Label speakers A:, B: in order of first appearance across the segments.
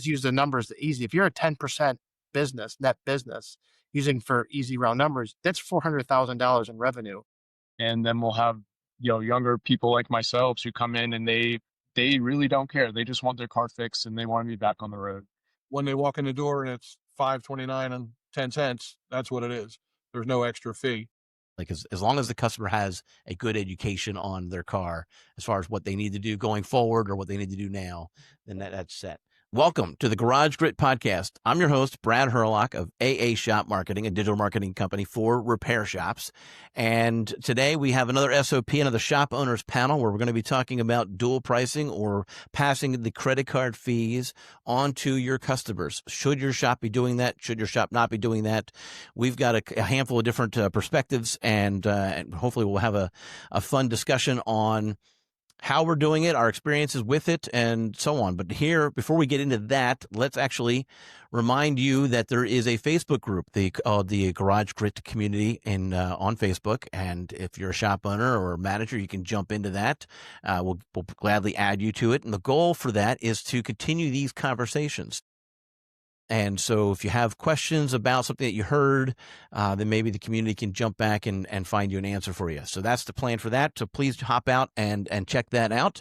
A: just use the numbers easy. If you're a 10% business, net business, using for easy round numbers, that's $400,000 in revenue.
B: And then we'll have, younger people like myself who come in and they really don't care. They just want their car fixed and they want to be back on the road.
C: When they walk in the door and it's $5.29 and 10 cents, that's what it is. There's no extra fee.
D: Like as long as the customer has a good education on their car, as far as what they need to do going forward or what they need to do now, then that's set. Welcome to the Garage Grit Podcast. I'm your host, Brad Herlock of AA Shop Marketing, a digital marketing company for repair shops. And today we have another SOP, another shop owners panel, where we're going to be talking about dual pricing or passing the credit card fees on to your customers. Should your shop be doing that? Should your shop not be doing that? We've got a handful of different perspectives, and hopefully we'll have a fun discussion on how we're doing it, our experiences with it, and so on. But here, before we get into that, let's actually remind you that there is a Facebook group, the Garage Grit community on Facebook. And if you're a shop owner or a manager, you can jump into that. We'll gladly add you to it. And the goal for that is to continue these conversations. And so if you have questions about something that you heard, then maybe the community can jump back and find you an answer for you. So that's the plan for that. So please hop out and check that out.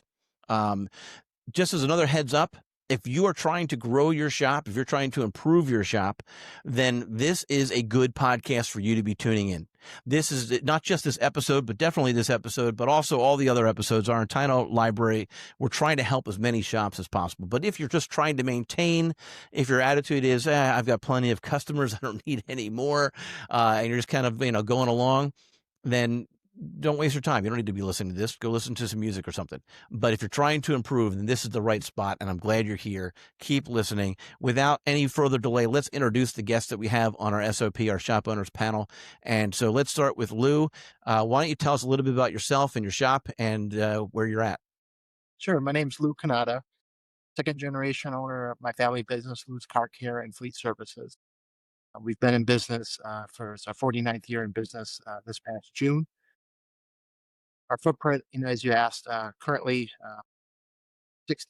D: Just as another heads up, if you are trying to grow your shop, if you're trying to improve your shop, then this is a good podcast for you to be tuning in. This is not just this episode, but definitely this episode, but also all the other episodes, our entire library. We're trying to help as many shops as possible. But if you're just trying to maintain, if your attitude is, I've got plenty of customers, I don't need any more, and you're just kind of, going along, then don't waste your time. You don't need to be listening to this. Go listen to some music or something. But if you're trying to improve, then this is the right spot, and I'm glad you're here. Keep listening. Without any further delay, let's introduce the guests that we have on our SOP, our shop owners panel. And so let's start with Lou. Why don't you tell us a little bit about yourself and your shop and where you're at?
A: Sure. My name's Lou Cannata, second generation owner of my family business, Lou's Car Care and Fleet Services. We've been in business for our 49th year in business this past June. Our footprint, as you asked, currently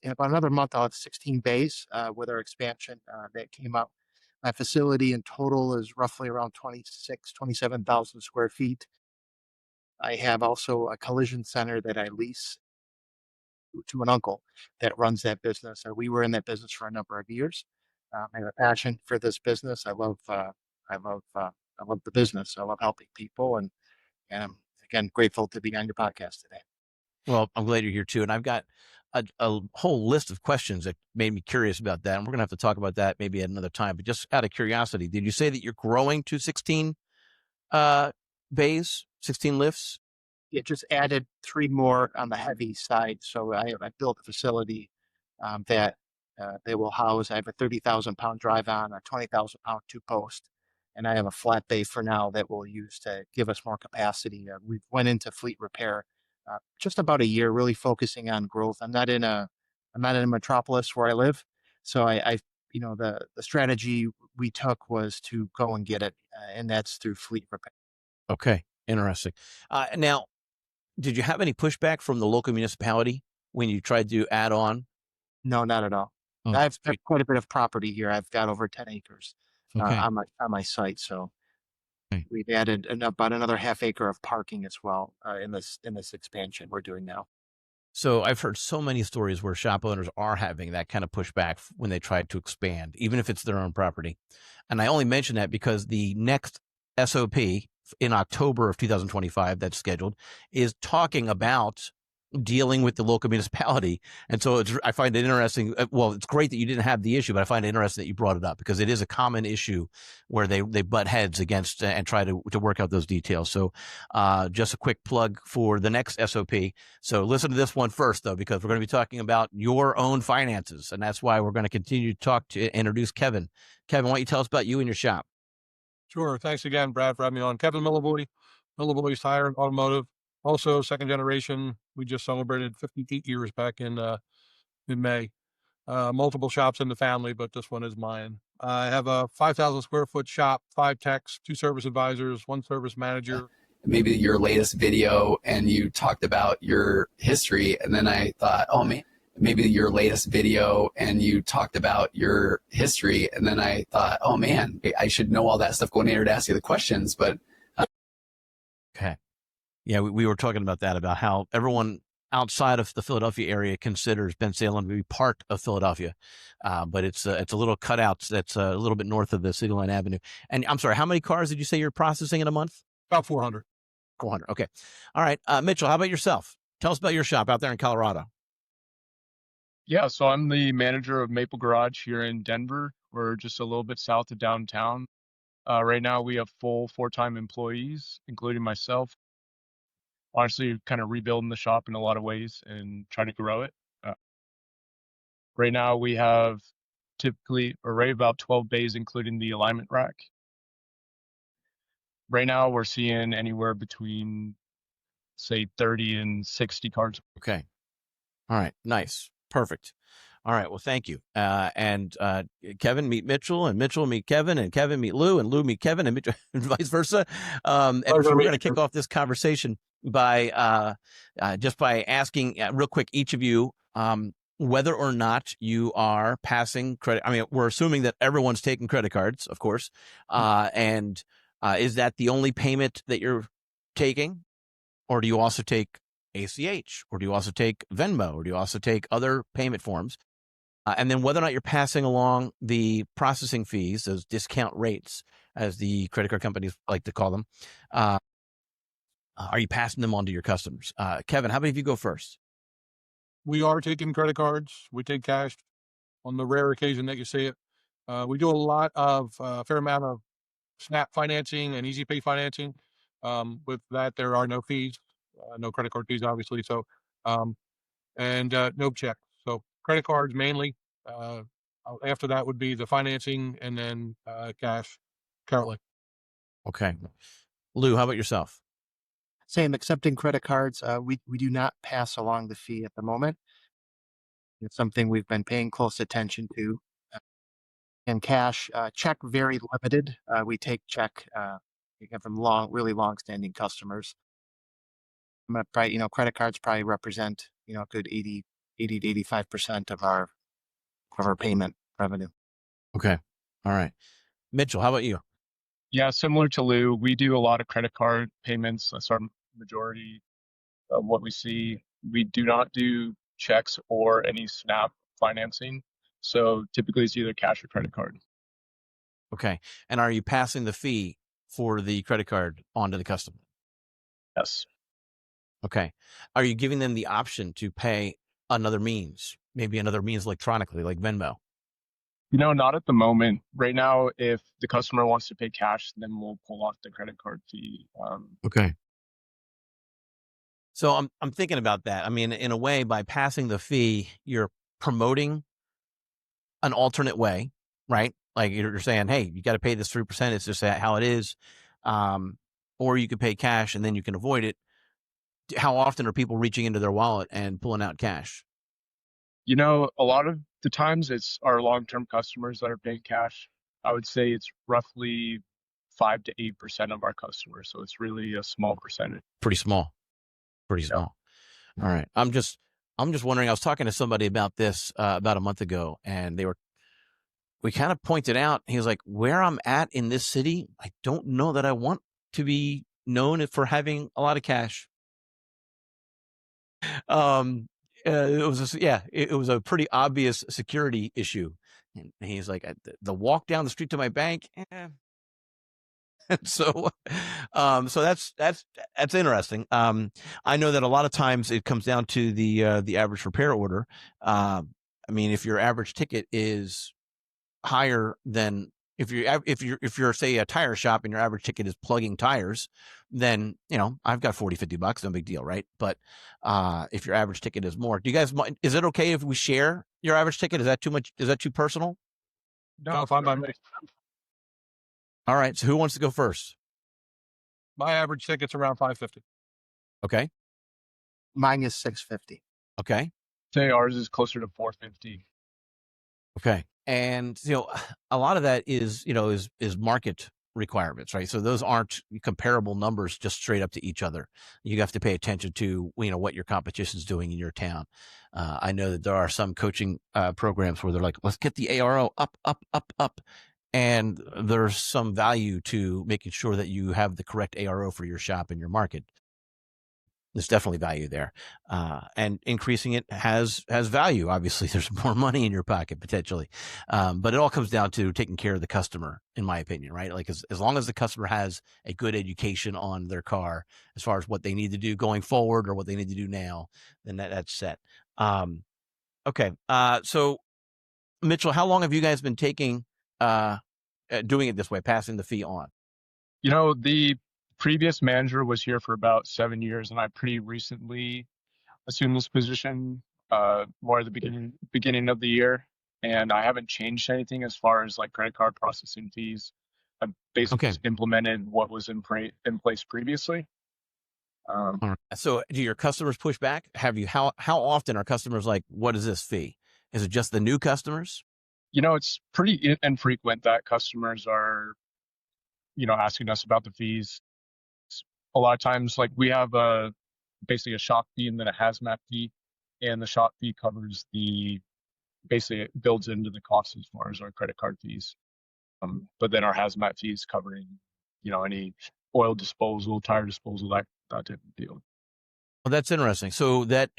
A: in about another month, I'll have 16 bays with our expansion that came up. My facility in total is roughly around 27,000 square feet. I have also a collision center that I lease to an uncle that runs that business. We were in that business for a number of years. I have a passion for this business. I love the business. I love helping people, and I'm again grateful to be on your podcast today.
D: Well, I'm glad you're here too. And I've got a whole list of questions that made me curious about that. And we're going to have to talk about that maybe at another time. But just out of curiosity, did you say that you're growing to 16 bays, 16 lifts?
A: It just added 3 more on the heavy side. So I built a facility that they will house. I have a 30,000 pound drive on, a 20,000 pound 2-post. And I have a flat bay for now that we'll use to give us more capacity. We went into fleet repair just about a year, really focusing on growth. I'm not in a metropolis where I live, so the strategy we took was to go and get it, and that's through fleet repair.
D: Okay, interesting. Now, did you have any pushback from the local municipality when you tried to add on?
A: No, not at all.
D: Oh,
A: I have quite a bit of property here. I've got over 10 acres.
D: Okay.
A: On my site, so we've added about another half acre of parking as well in this expansion we're doing now.
D: So I've heard so many stories where shop owners are having that kind of pushback when they try to expand, even if it's their own property. And I only mention that because the next SOP in October of 2025 that's scheduled is talking about dealing with the local municipality. And so I find it interesting. Well, it's great that you didn't have the issue, but I find it interesting that you brought it up because it is a common issue where they butt heads against and try to work out those details. So just a quick plug for the next SOP. So listen to this one first, though, because we're going to be talking about your own finances. And that's why we're going to continue to introduce Kevin. Kevin, why don't you tell us about you and your shop?
C: Sure. Thanks again, Brad, for having me on. Kevin Millevoi, Millevoi Tire Automotive. Also, second generation. We just celebrated 58 years back in May. Multiple shops in the family, but this one is mine. I have a 5,000 square foot shop, 5 techs, 2 service advisors, 1 service manager.
E: Maybe your latest video, and you talked about your history, and then I thought, oh man, maybe your latest video and you talked about your history. And then I thought, oh man, I should know all that stuff going in here to ask you the questions. But
D: Okay. Yeah, we were talking about that, about how everyone outside of the Philadelphia area considers Bensalem to be part of Philadelphia. But it's a little cutout that's a little bit north of the City Line Avenue. And I'm sorry, how many cars did you say you're processing in a month?
C: About 400.
D: 400. Okay. All right. Mitchell, how about yourself? Tell us about your shop out there in Colorado.
B: Yeah, so I'm the manager of Maple Garage here in Denver. We're just a little bit south of downtown. Right now we have full 4-time employees, including myself. Honestly, kind of rebuilding the shop in a lot of ways and trying to grow it. Right now we have typically right about 12 bays, including the alignment rack. Right now we're seeing anywhere between, say, 30 and 60 cars.
D: Okay. All right. Nice. Perfect. All right. Well, thank you. And Kevin, meet Mitchell, and Mitchell, meet Kevin, and Kevin, meet Lou, and Lou, meet Kevin, and, Mitchell, and vice versa. And so we're going to kick off this conversation by just by asking real quick each of you whether or not you are passing credit. I mean, we're assuming that everyone's taking credit cards, of course. And is that the only payment that you're taking? Or do you also take ACH? Or do you also take Venmo? Or do you also take other payment forms? And then whether or not you're passing along the processing fees, those discount rates, as the credit card companies like to call them, are you passing them on to your customers? Kevin, how about if you go first?
C: We are taking credit cards. We take cash on the rare occasion that you see it. We do a lot of fair amount of SNAP financing and Easy Pay financing. With that, there are no fees, no credit card fees, obviously. So, and no check. So credit cards mainly. After that would be the financing, and then cash currently.
D: Okay. Lou, how about yourself?
A: Same, accepting credit cards. We do not pass along the fee at the moment. It's something we've been paying close attention to. And cash, check very limited. We take check again from really long-standing customers. Probably, credit cards probably represent a good 80 to 85% of our payment revenue.
D: Okay. All right. Mitchell, how about you?
B: Yeah, similar to Lou, we do a lot of credit card payments. That's our majority of what we see. We do not do checks or any SNAP financing. So typically it's either cash or credit card.
D: Okay. And are you passing the fee for the credit card onto the customer?
B: Yes.
D: Okay. Are you giving them the option to pay another means, maybe another means electronically, like Venmo?
B: Not at the moment. Right now, if the customer wants to pay cash, then we'll pull off the credit card fee.
D: Okay. So I'm thinking about that. I mean, in a way, by passing the fee, you're promoting an alternate way, right? Like you're saying, hey, you got to pay this 3%. It's just how it is. Or you could pay cash and then you can avoid it. How often are people reaching into their wallet and pulling out cash?
B: A lot of the times it's our long-term customers that are paying cash. I would say it's roughly 5 to 8% of our customers. So it's really a small percentage.
D: Pretty small. Pretty small. All right. I'm just wondering, I was talking to somebody about this about a month ago, and we kind of pointed out, he was like, where I'm at in this city, I don't know that I want to be known for having a lot of cash. It was a pretty obvious security issue. And he's like, the walk down the street to my bank. So that's interesting. I know that a lot of times it comes down to the average repair order. I mean, if your average ticket is higher than if you're say a tire shop and your average ticket is plugging tires, then I've got $40-$50, no big deal, right? But if your average ticket is more, do you guys, is it okay if we share your average ticket? Is that too much? Is that too personal?
C: No, fine by me.
D: All right. So who wants to go first?
C: My average ticket's around $550.
D: Okay.
A: Mine is $650.
D: Okay.
B: Say ours is closer to $450.
D: Okay. And a lot of that is is market requirements, right? So those aren't comparable numbers just straight up to each other. You have to pay attention to, what your competition's doing in your town. I know that there are some coaching programs where they're like, let's get the ARO up, up, up, up. And there's some value to making sure that you have the correct ARO for your shop and your market. There's definitely value there. And increasing it has value. Obviously, there's more money in your pocket potentially. But it all comes down to taking care of the customer, in my opinion, right? Like as long as the customer has a good education on their car as far as what they need to do going forward or what they need to do now, then that's set. Okay. So Mitchell, how long have you guys been doing it this way, passing the fee on?
B: The previous manager was here for about 7 years, and I pretty recently assumed this position more at the beginning of the year, and I haven't changed anything as far as like credit card processing fees. I basically just implemented what was in place previously.
D: All right. So do your customers push back? How often are customers like, what is this fee? Is it just the new customers?
B: It's pretty infrequent that customers are, asking us about the fees. A lot of times, like we have basically a shop fee and then a hazmat fee, and the shop fee covers basically it builds into the cost as far as our credit card fees. But then our hazmat fees covering, any oil disposal, tire disposal, that type of deal.
D: Well, that's interesting. So that,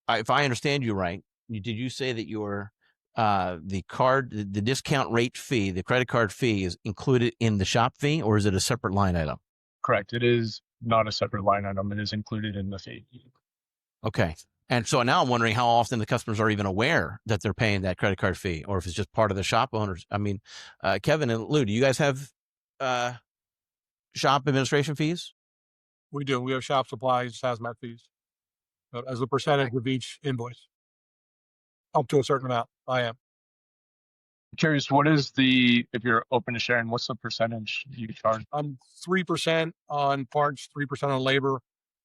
D: if I understand you right, did you say that your the discount rate fee, the credit card fee is included in the shop fee, or is it a separate line item?
B: Correct. It is not a separate line item. It is included in the fee.
D: Okay. And so now I'm wondering how often the customers are even aware that they're paying that credit card fee, or if it's just part of the shop owners. I mean, Kevin and Lou, do you guys have shop administration fees?
C: We do. We have shop supplies, hazmat fees, as a percentage of each invoice, up to a certain amount. I am
B: curious, what is if you're open to sharing, what's the percentage you charge?
C: 3% on parts, 3% on labor,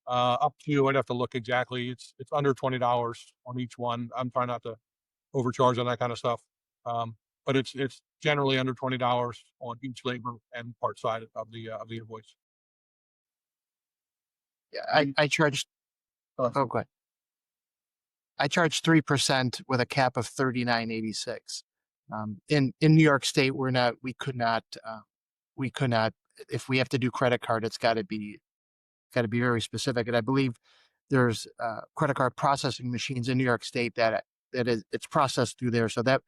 C: up to, I'd have to look exactly. It's under $20 on each one. I'm trying not to overcharge on that kind of stuff. But it's generally under $20 on each labor and part side of the invoice.
A: Yeah, I charge. Oh, go ahead. I charge 3% with a cap of $39.86. In New York State, we could not. If we have to do credit card, it's got to be very specific. And I believe there's credit card processing machines in New York State it's processed through there, so that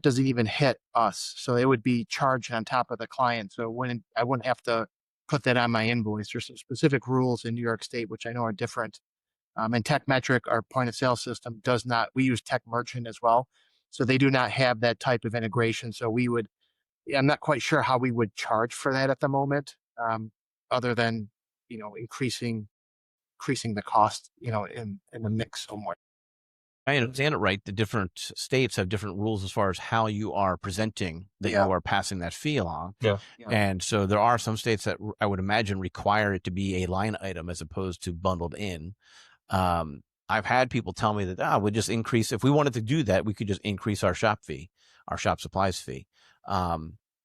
A: doesn't even hit us. So it would be charged on top of the client. So I wouldn't have to put that on my invoice. There's some specific rules in New York State, which I know are different. And TechMetric, our point of sale system, does not. We use Tech Merchant as well, so they do not have that type of integration. So I'm not quite sure how we would charge for that at the moment, other than increasing the cost, in the mix somewhat.
D: I understand it right. The different states have different rules as far as how you are presenting that you are passing that fee along.
C: Yeah.
D: And so there are some states that I would imagine require it to be a line item as opposed to bundled in. I've had people tell me that we'd just increase, if we wanted to do that, we could just increase our shop fee, our shop supplies fee.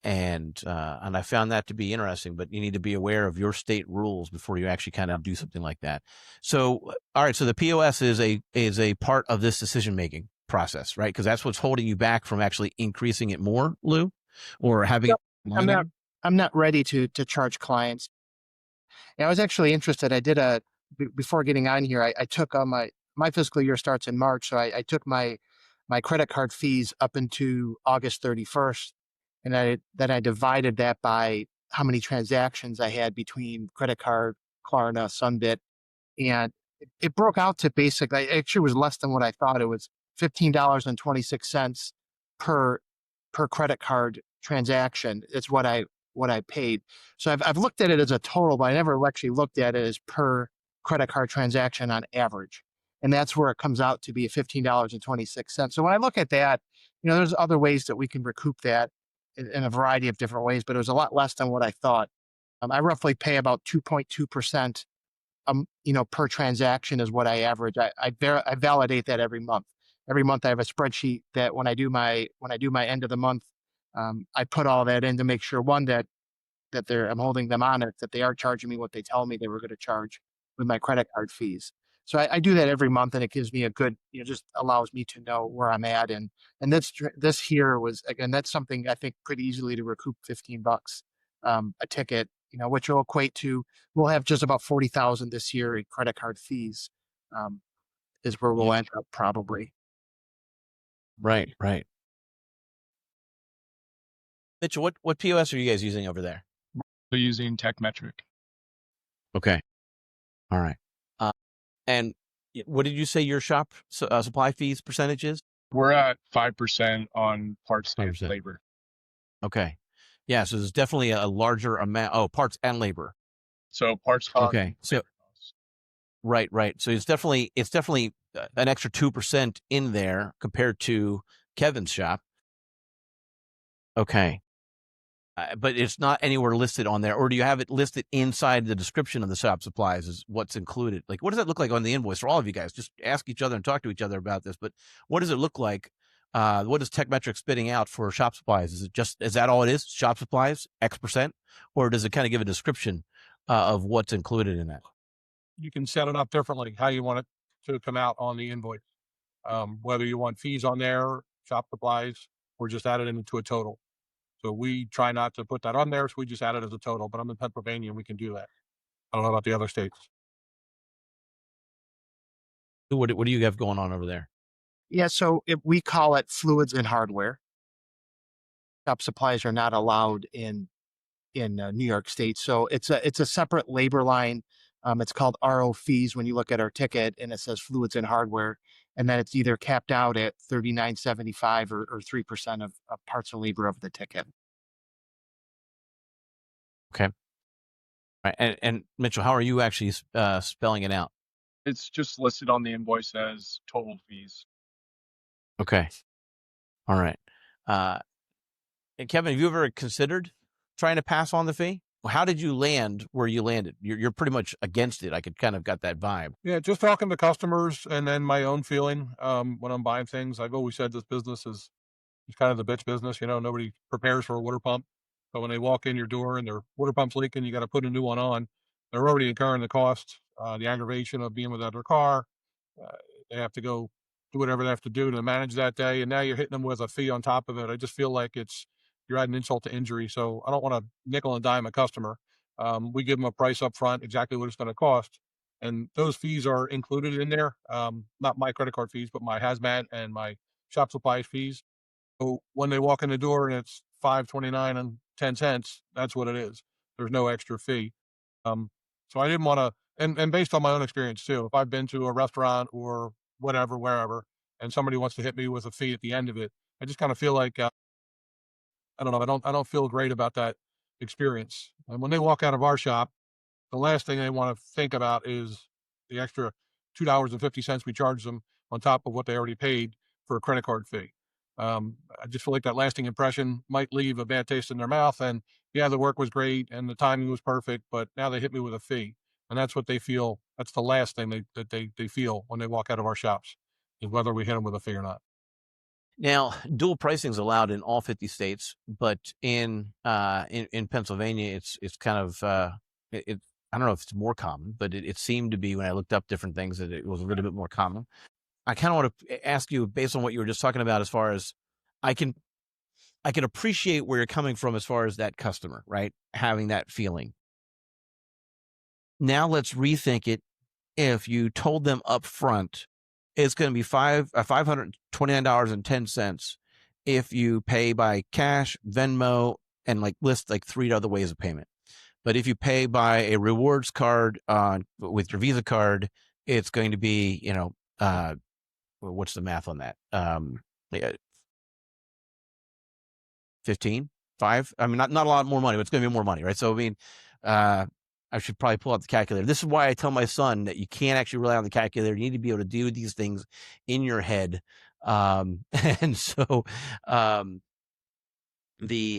D: And I found that to be interesting, but you need to be aware of your state rules before you actually kind of do something like that. So, all right. So the POS is a part of this decision-making process, right? Because that's what's holding you back from actually increasing it more, Lou, or having.
A: I'm not ready to charge clients. And I was actually interested. I did before getting on here, I took my fiscal year starts in March. So I took my credit card fees up into August 31st. And then I divided that by how many transactions I had between credit card, Klarna, Sunbit, and it broke out to basically, it actually was less than what I thought. It was $15.26 per credit card transaction. It's what I paid. So I've looked at it as a total, but I never actually looked at it as per credit card transaction on average. And that's where it comes out to be $15.26. So when I look at that, there's other ways that we can recoup that in a variety of different ways, but it was a lot less than what I thought. I roughly pay about 2.2%, per transaction is what I average. I validate that every month. Every month I have a spreadsheet that when I do my end of the month, I put all that in to make sure, one, that that I'm holding them honest, that they are charging me what they tell me they were going to charge with my credit card fees. So I do that every month, and it gives me a good, just allows me to know where I'm at. And this here was, again, that's something I think pretty easily to recoup $15 a ticket, which will equate to, we'll have just about 40,000 this year in credit card fees, is where we'll end up probably.
D: Right. Mitchell, what POS are you guys using over there?
B: We're using TechMetric.
D: Okay. All right. And what did you say your shop supply fees percentage is?
B: We're at 5% on parts and
D: 5%.
B: labor.
D: Okay. Yeah. So there's definitely a larger amount. Oh, parts and labor.
B: So parts cost.
D: Okay. So right. So it's definitely an extra 2% in there compared to Kevin's shop. Okay. But it's not anywhere listed on there, or do you have it listed inside the description of the shop supplies is what's included? Like, what does that look like on the invoice for all of you guys? Just ask each other and talk to each other about this, but what does it look like? What is TechMetric spitting out for shop supplies? Is that all it is? Shop supplies, X%, or does it kind of give a description of what's included in that?
C: You can set it up differently, how you want it to come out on the invoice. Whether you want fees on there, shop supplies, or just add it into a total. So we try not to put that on there, so we just add it as a total. But I'm in Pennsylvania, and we can do that. I don't know about the other states.
D: What do you have going on over there?
A: Yeah, so we call it fluids and hardware. Shop supplies are not allowed in New York State, so it's a separate labor line. It's called RO fees when you look at our ticket, and it says fluids and hardware, and then it's either capped out at $39.75 or 3% of parts and labor of the ticket.
D: Okay. All right. And Mitchell, how are you actually spelling it out?
B: It's just listed on the invoice as total fees.
D: Okay. All right. And Kevin, have you ever considered trying to pass on the fee? How did you land where you landed? You're pretty much against it. I could kind of got that vibe.
C: Yeah, just talking to customers and then my own feeling when I'm buying things. I've always said this business is kind of the bitch business. Nobody prepares for a water pump. But when they walk in your door and their water pump's leaking, you got to put a new one on. They're already incurring the cost, the aggravation of being without their car. They have to go do whatever they have to do to manage that day. And now you're hitting them with a fee on top of it. I just feel like you're adding insult to injury. So I don't want to nickel and dime a customer. We give them a price up front, exactly what it's going to cost. And those fees are included in there. Not my credit card fees, but my hazmat and my shop supplies fees. So when they walk in the door and it's $5.29.10, that's what it is. There's no extra fee. So I didn't want to, and based on my own experience too, if I've been to a restaurant or whatever, wherever, and somebody wants to hit me with a fee at the end of it, I just kind of feel like, I don't know, I don't feel great about that experience. And when they walk out of our shop, the last thing they want to think about is the extra $2.50 we charge them on top of what they already paid for a credit card fee. I just feel like that lasting impression might leave a bad taste in their mouth. And yeah, the work was great and the timing was perfect, but now they hit me with a fee, and that's what they feel. That's the last thing they feel when they walk out of our shops, is whether we hit them with a fee or not.
D: Now, dual pricing is allowed in all 50 states, but in Pennsylvania, it's kind of I don't know if it's more common, but it seemed to be when I looked up different things that it was a little bit more common. I kind of want to ask you, based on what you were just talking about, as far as I can appreciate where you're coming from as far as that customer, right? Having that feeling. Now let's rethink it. If you told them up front, it's going to be $529.10 if you pay by cash, Venmo, and list 3 other ways of payment. But if you pay by a rewards card with your Visa card, it's going to be, what's the math on that? 15, 5. I mean, not a lot more money, but it's going to be more money, right? So, I mean, I should probably pull out the calculator. This is why I tell my son that you can't actually rely on the calculator. You need to be able to do these things in your head. And so, let's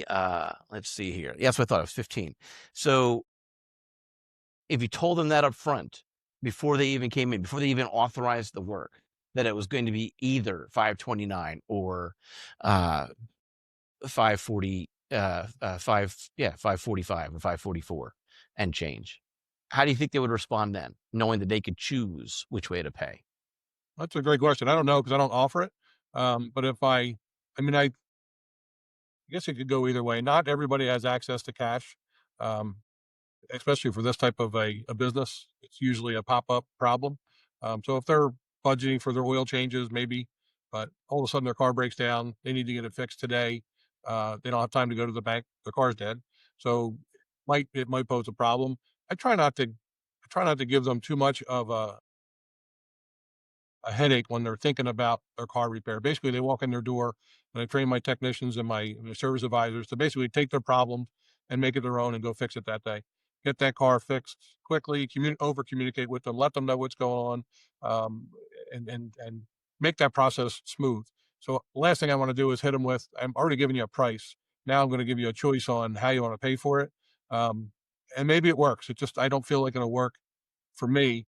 D: see here. Yes, I thought it was 15. So if you told them that up front, before they even came in, before they even authorized the work, that it was going to be either $529 or $540, 545 or 544 and change. How do you think they would respond then, knowing that they could choose which way to pay?
C: That's a great question. I don't know because I don't offer it. But if I guess it could go either way. Not everybody has access to cash, um, especially for this type of a business. It's usually a pop-up problem. So if they're budgeting for their oil changes, maybe, but all of a sudden their car breaks down, they need to get it fixed today. They don't have time to go to the bank. The car's dead. So it might pose a problem. I try not to give them too much of a headache when they're thinking about their car repair. Basically, they walk in their door, and I train my technicians and my service advisors to basically take their problem and make it their own and go fix it that day. Get that car fixed quickly. Over communicate with them. Let them know what's going on, and make that process smooth. So last thing I want to do is hit them with, "I'm already giving you a price. Now I'm going to give you a choice on how you want to pay for it." And maybe it works. I don't feel like it'll work for me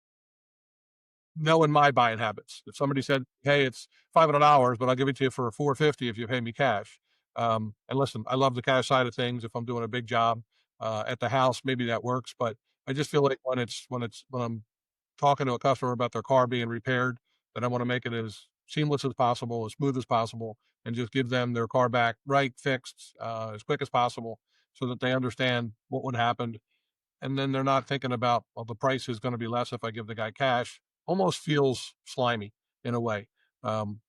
C: knowing my buying habits. If somebody said, "Hey, it's $500, but I'll give it to you for 450 if you pay me cash." And listen, I love the cash side of things. If I'm doing a big job at the house, maybe that works. But I just feel like when I'm talking to a customer about their car being repaired, that I want to make it as seamless as possible, as smooth as possible, and just give them their car back right, fixed, as quick as possible, so that they understand what would happen, and then they're not thinking about, well, the price is going to be less if I give the guy cash. Almost feels slimy in a way. Um,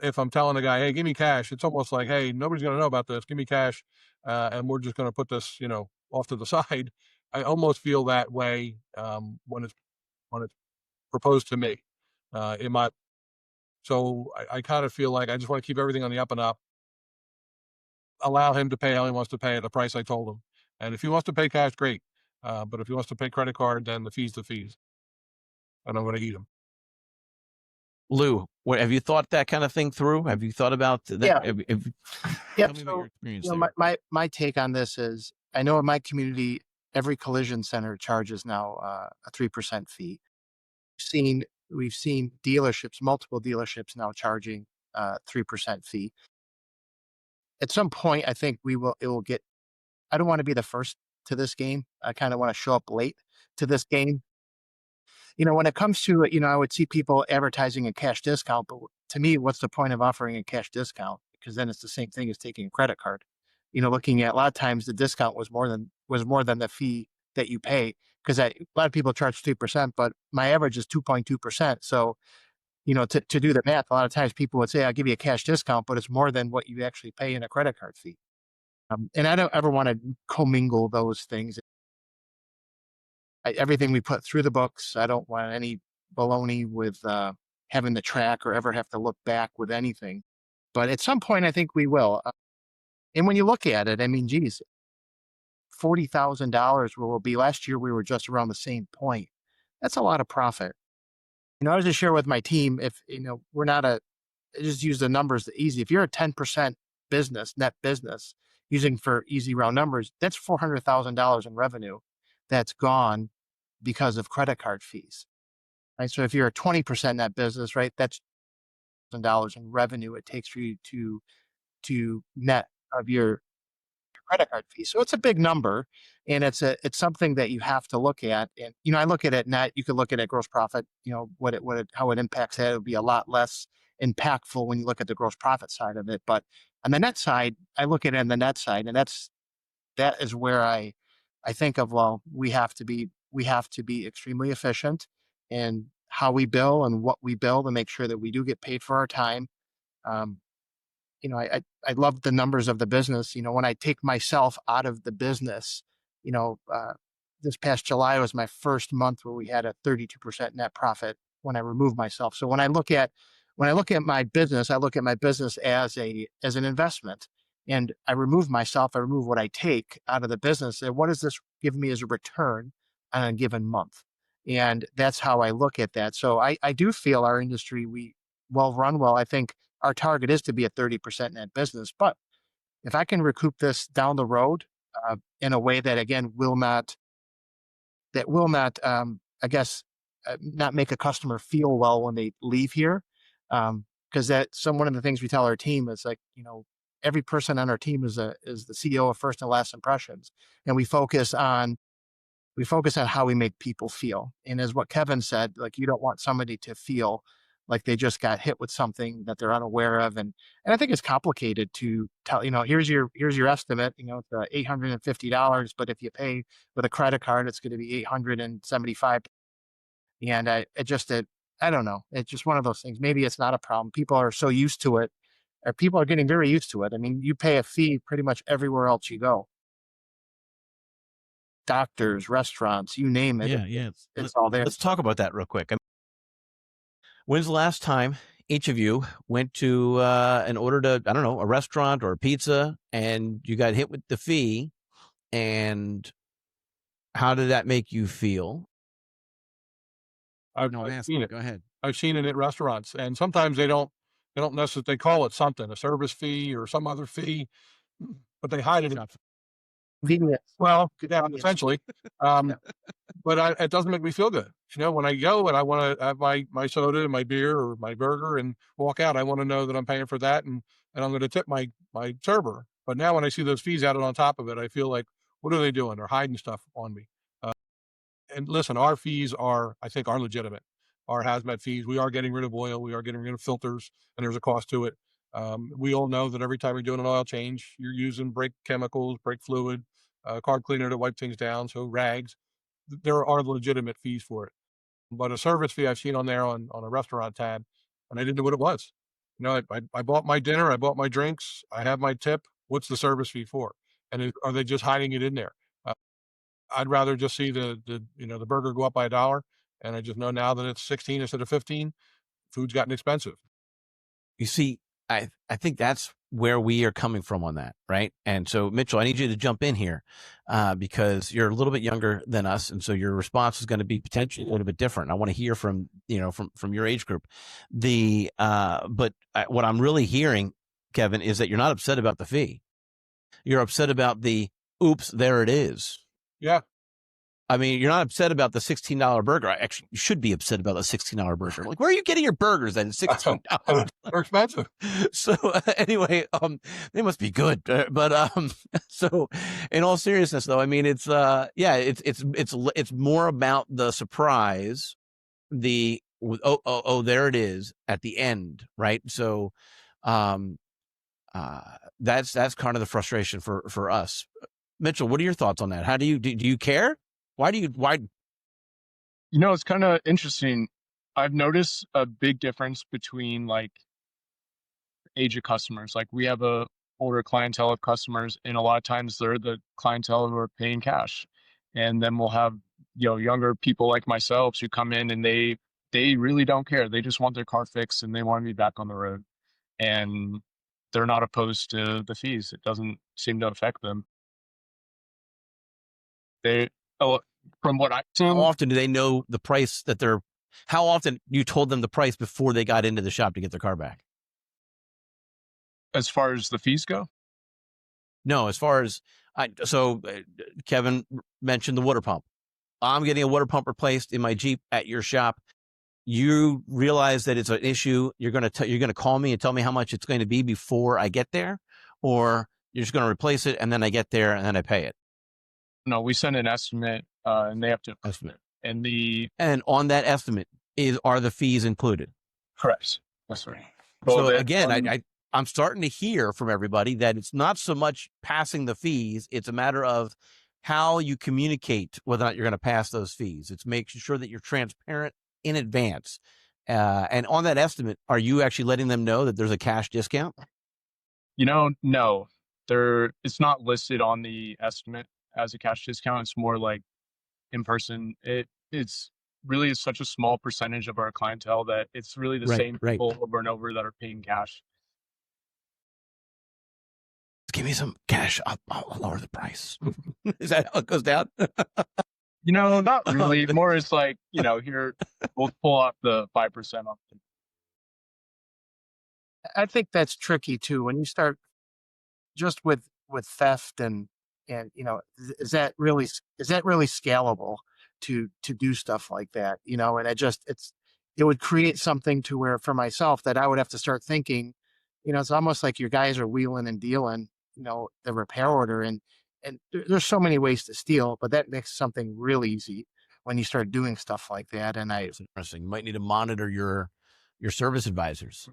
C: if I'm telling the guy, "Hey, give me cash," it's almost like, "Hey, nobody's going to know about this. Give me cash, and we're just going to put this, off to the side." I almost feel that way when it's proposed to me. In my So I kind of feel like I just want to keep everything on the up and up. Allow him to pay how he wants to pay at the price I told him, and if he wants to pay cash, great. But if he wants to pay credit card, then the fees, and I'm going to eat them.
D: Lou, have you thought that kind of thing through? Have you thought about that?
A: Yeah.
D: Tell me about your experience there.
A: My take on this is, I know in my community, every collision center charges now a 3% fee. We've seen dealerships, multiple dealerships now charging 3% fee. At some point, I think it will get. I don't want to be the first to this game. I kind of want to show up late to this game. When it comes to it, I would see people advertising a cash discount, but to me, what's the point of offering a cash discount? Because then it's the same thing as taking a credit card. Looking at a lot of times the discount was more than the fee that you pay, because a lot of people charge 3%, but my average is 2.2%. So, to do the math, a lot of times people would say, "I'll give you a cash discount," but it's more than what you actually pay in a credit card fee. And I don't ever want to commingle those things. Everything we put through the books. I don't want any baloney with having the track or ever have to look back with anything. But at some point, I think we will. And when you look at it, I mean, geez, $40,000 will be. Last year, we were just around the same point. That's a lot of profit. I was just share with my team, if, we're not I just use the numbers easy. If you're a 10% net business, using for easy round numbers, that's $400,000 in revenue that's gone because of credit card fees. Right. So if you're a 20% net business, right, that's $1,000 in revenue it takes for you to net of your credit card fee. So it's a big number, and it's something that you have to look at. And I look at it net. You could look at it gross profit. How it impacts that. It would be a lot less impactful when you look at the gross profit side of it. But on the net side, I look at it on the net side, and that is where I think of, well, we have to be extremely efficient in how we bill and what we bill to make sure that we do get paid for our time. Um, I love the numbers of the business. When I take myself out of the business, this past July was my first month where we had a 32% net profit when I removed myself. So when I look at my business, I look at my business as an investment, and I remove myself. I remove what I take out of the business, and what does this give me as a return on a given month? And that's how I look at that. So I do feel our industry, we run well. I think our target is to be a 30% net business, but if I can recoup this down the road in a way that, again, will not, I guess, not make a customer feel well when they leave here, because one of the things we tell our team is, like, every person on our team is the CEO of first and last impressions, and we focus on how we make people feel. And as what Kevin said, like, you don't want somebody to feel like they just got hit with something that they're unaware of. And I think it's complicated to tell, here's your estimate, it's $850, but if you pay with a credit card, it's going to be 875. And I don't know. It's just one of those things. Maybe it's not a problem. People are so used to it, or people are getting very used to it. I mean, you pay a fee pretty much everywhere else you go. Doctors, restaurants, you name it.
D: Yeah.
A: It's all there.
D: Let's talk about that real quick. When's the last time each of you went to and ordered a restaurant or a pizza, and you got hit with the fee, and how did that make you feel?
C: I've seen it.
D: Go ahead.
C: I've seen it at restaurants, and sometimes they don't necessarily, they call it something, a service fee or some other fee, but they hide it.
A: Convenience.
C: Well, yeah, essentially. But it doesn't make me feel good. When I go and I want to have my soda and my beer or my burger and walk out, I want to know that I'm paying for that, and I'm going to tip my server. But now when I see those fees added on top of it, I feel like, what are they doing? They're hiding stuff on me. And listen, our fees are legitimate. Our hazmat fees, we are getting rid of oil, we are getting rid of filters, and there's a cost to it. We all know that every time you're doing an oil change, you're using brake chemicals, brake fluid, car cleaner to wipe things down, so rags. There are legitimate fees for it. But a service fee I've seen on there on a restaurant tab, and I didn't know what it was. I bought my dinner, I bought my drinks, I have my tip. What's the service fee for? And are they just hiding it in there? I'd rather just see the burger go up by $1, and I just know now that it's 16 instead of 15. Food's gotten expensive.
D: You see, I think that's where we are coming from on that, right? And so, Mitchell, I need you to jump in here because you're a little bit younger than us, and so your response is going to be potentially a little bit different. I want to hear from your age group. But what I'm really hearing, Kevin, is that you're not upset about the fee. You're upset about the oops, there it is.
C: Yeah.
D: I mean, you're not upset about the $16 burger. Actually, you should be upset about the $16 burger. Like, where are you getting your burgers then? $16.
C: They're expensive.
D: So anyway, they must be good. But so in all seriousness, though, I mean, it's more about the surprise, there it is at the end, right? So that's kind of the frustration for us. Mitchell, what are your thoughts on that? How do you care? Why?
B: It's kind of interesting. I've noticed a big difference between like age of customers. Like, we have a older clientele of customers, and a lot of times they're the clientele who are paying cash. And then we'll have, younger people like myself who come in and they really don't care. They just want their car fixed and they want to be back on the road. And they're not opposed to the fees. It doesn't seem to affect them. From what I've seen,
D: how often do they know the price how often you told them the price before they got into the shop to get their car back?
B: As far as the fees go?
D: No, as far as Kevin mentioned the water pump. I'm getting a water pump replaced in my Jeep at your shop. You realize that it's an issue. You're going to call me and tell me how much it's going to be before I get there, or you're just going to replace it and then I get there and then I pay it.
B: No, we send an estimate, and they have to
D: estimate.
B: And
D: on that estimate are the fees included?
B: Correct. That's right.
D: So again, I'm starting to hear from everybody that it's not so much passing the fees; it's a matter of how you communicate whether or not you're going to pass those fees. It's making sure that you're transparent in advance. And on that estimate, are you actually letting them know that there's a cash discount?
B: No, it's not listed on the estimate as a cash discount. It's more like in person. It's really such a small percentage of our clientele that it's really the same people over and over that are paying cash.
D: Give me some cash. I'll lower the price. Is that how it goes down?
B: Not really. More is like, here, we'll pull off the 5% off.
A: I think that's tricky too. When you start just with theft and is that really scalable to do stuff like that? And it would create something to where, for myself, that I would have to start thinking, it's almost like your guys are wheeling and dealing, the repair order, and there's so many ways to steal, but that makes something real easy when you start doing stuff like that. And
D: It's interesting. You might need to monitor your service advisors.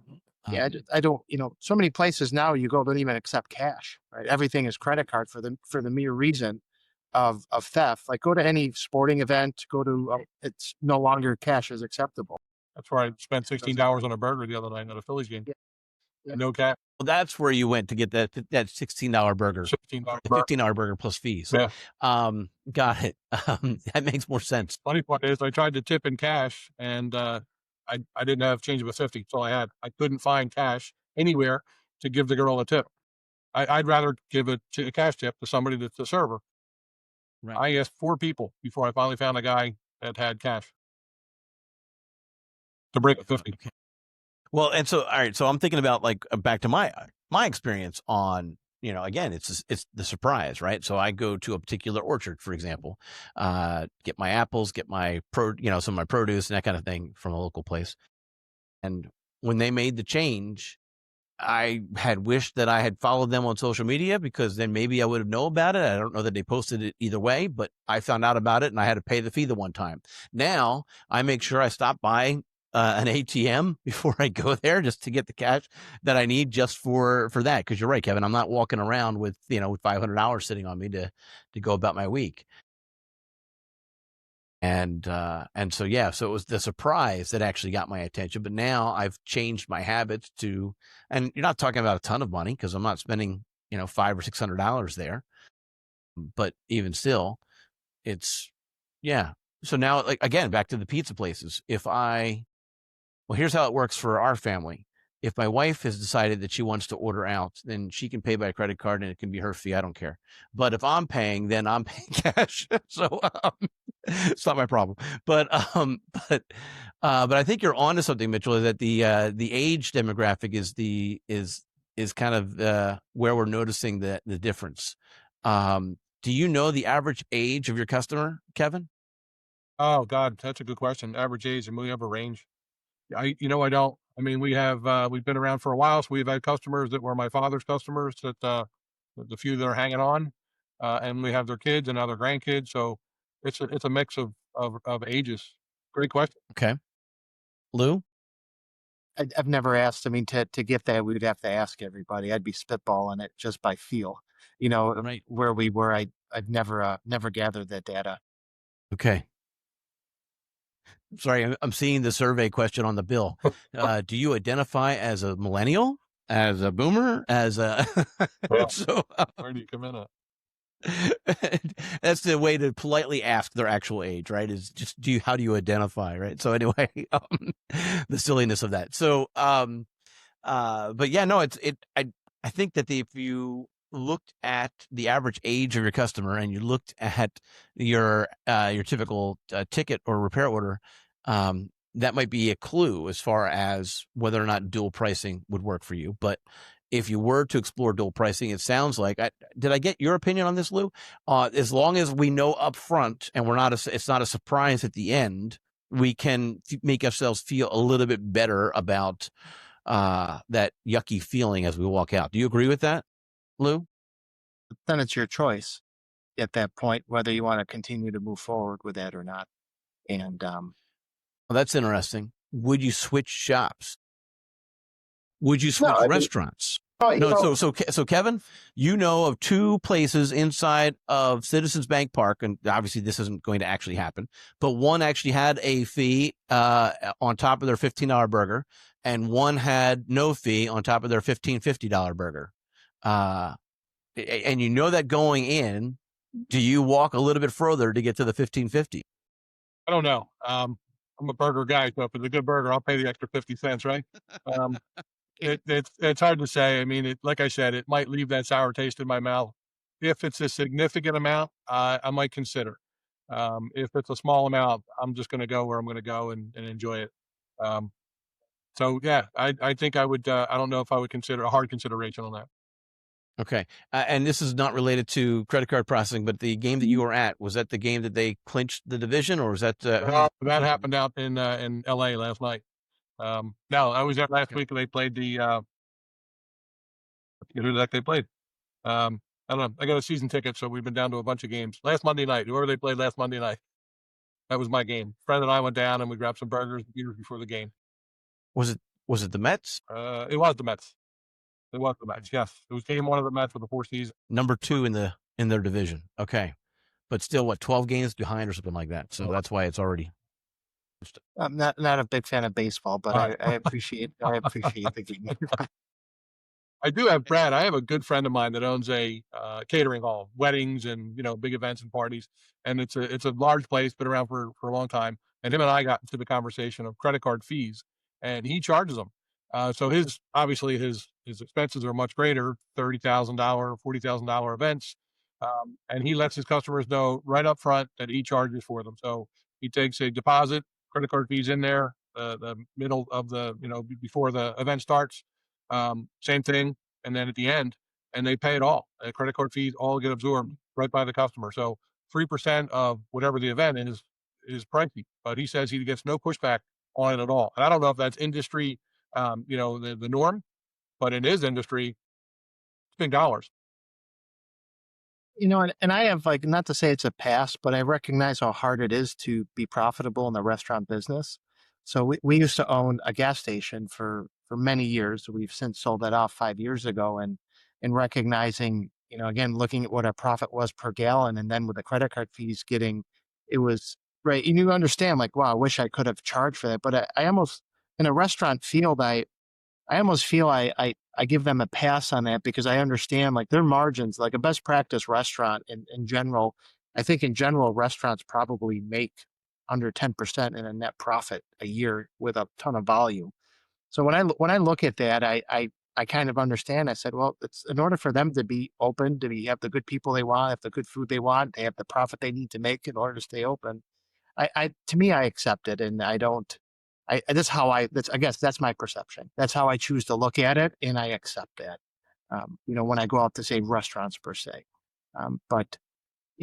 A: yeah, I don't, so many places now you go don't even accept cash, right? Everything is credit card for the mere reason of theft. Like go to any sporting event, it's no longer cash is acceptable.
C: That's where I spent $16 on a burger the other night at a Phillies game.
A: Yeah.
C: No cash.
D: Well, that's where you went to get that $16 burger,
C: $16
D: $15 burger plus fees.
C: Yeah.
D: Got it. That makes more sense.
C: Funny part is I tried to tip in cash, and I didn't have change of a 50. That's all I had. I couldn't find cash anywhere to give the girl a tip. I'd rather give a cash tip to somebody that's a server.
D: Right.
C: I asked 4 people before I finally found a guy that had cash to break a 50.
D: Okay. Well, and so, all right. So I'm thinking about like back to my experience on, again, it's the surprise, right? So I go to a particular orchard, for example, get my apples, get my some of my produce and that kind of thing from a local place. And when they made the change, I had wished that I had followed them on social media, because then maybe I would have known about it. I don't know that they posted it either way, but I found out about it and I had to pay the fee the one time. Now I make sure I stop by an ATM before I go there, just to get the cash that I need just for that. Cause you're right, Kevin, I'm not walking around with, with $500 sitting on me to go about my week. And so, yeah, so it was the surprise that actually got my attention, but now I've changed my habits and you're not talking about a ton of money, cause I'm not spending, $500 or $600 there, but even still yeah. So now, like, again, back to the pizza places. Well, here's how it works for our family. If my wife has decided that she wants to order out, then she can pay by credit card and it can be her fee. I don't care. But if I'm paying, then I'm paying cash. So it's not my problem. But I think you're onto something, Mitchell, is that the age demographic is kind of where we're noticing the difference. Do you know the average age of your customer, Kevin?
C: Oh God, that's a good question. Average age, and we have a range. I don't. I mean, we've been around for a while, so we've had customers that were my father's customers, that the few that are hanging on, and we have their kids and now their grandkids. So it's a mix of ages. Great question.
D: Okay. Lou?
A: I've never asked. I mean, to get that, we would have to ask everybody. I'd be spitballing it just by feel.
D: Right.
A: Where we were, I've never gathered that data.
D: Okay. Sorry, I'm seeing the survey question on the bill. Do you identify as a millennial, as a boomer, as a so
C: Where do you come in at?
D: that's the way to politely ask their actual age, right? Is just how do you identify, right? So anyway, the silliness of that. So but yeah, no, I think that if you looked at the average age of your customer and you looked at your typical ticket or repair order, that might be a clue as far as whether or not dual pricing would work for you. But if you were to explore dual pricing, it sounds like, did I get your opinion on this, Lou? As long as we know up front and it's not a surprise at the end, we can make ourselves feel a little bit better about that yucky feeling as we walk out. Do you agree with that, Lou?
A: Then it's your choice at that point, whether you want to continue to move forward with that or not. And
D: well, that's interesting. Would you switch shops? Would you switch restaurants? No. So Kevin, you know of 2 places inside of Citizens Bank Park, and obviously this isn't going to actually happen, but one actually had a fee on top of their $15 burger, and one had no fee on top of their $15.50 burger. And you know that going in, do you walk a little bit further to get to the $15.50?
C: I don't know. I'm a burger guy, so if it's a good burger, I'll pay the extra 50 cents, right? It's hard to say. I mean, like I said, it might leave that sour taste in my mouth. If it's a significant amount, I might consider. If it's a small amount, I'm just going to go where I'm going to go and enjoy it. So yeah, I think I would. I don't know if I would consider a hard consideration on that.
D: Okay. And this is not related to credit card processing, but the game that you were at, was that the game that they clinched the division, or was that?
C: That happened out in LA last night. No, I was there last week. They played the Who the heck they played. I don't know. I got a season ticket, so we've been down to a bunch of games. Last Monday night, whoever they played last Monday night, that was my game. Friend and I went down and we grabbed some burgers and beers before the game.
D: Was it the Mets?
C: It was the Mets. It was the Mets. Yes, it was game one of the Mets for the four season.
D: Number 2 in their division. Okay, but still, what, 12 games behind or something like that. So that's why it's already.
A: I'm not a big fan of baseball, but I appreciate the game.
C: I do have Brad. I have a good friend of mine that owns a catering hall, weddings and big events and parties, and it's a large place, been around for a long time. And him and I got into the conversation of credit card fees, and he charges them. So his expenses are much greater, $30,000, $40,000 events, and he lets his customers know right up front that he charges for them. So he takes a deposit, credit card fees in there, the middle of the before the event starts. Same thing, and then at the end, and they pay it all. Credit card fees all get absorbed right by the customer. So 3% of whatever the event is pricey, but he says he gets no pushback on it at all. And I don't know if that's industry, the norm, but in his industry, it's big dollars.
A: And I have, like, not to say it's a pass, but I recognize how hard it is to be profitable in the restaurant business. So we used to own a gas station for many years. We've since sold that off 5 years ago, and recognizing, again, looking at what our profit was per gallon, and then with the credit card fees it was right. And you understand, like, wow, I wish I could have charged for that. But I almost, in a restaurant field, I almost feel I give them a pass on that, because I understand, like, their margins, like a best practice restaurant in general. I think in general, restaurants probably make under 10% in a net profit a year with a ton of volume. So when I look at that, I kind of understand. I said, well, it's in order for them to be open, have the good people they want, have the good food they want, they have the profit they need to make in order to stay open. To me, I accept it, and I don't. I guess that's my perception. That's how I choose to look at it, and I accept that. When I go out to say restaurants per se, but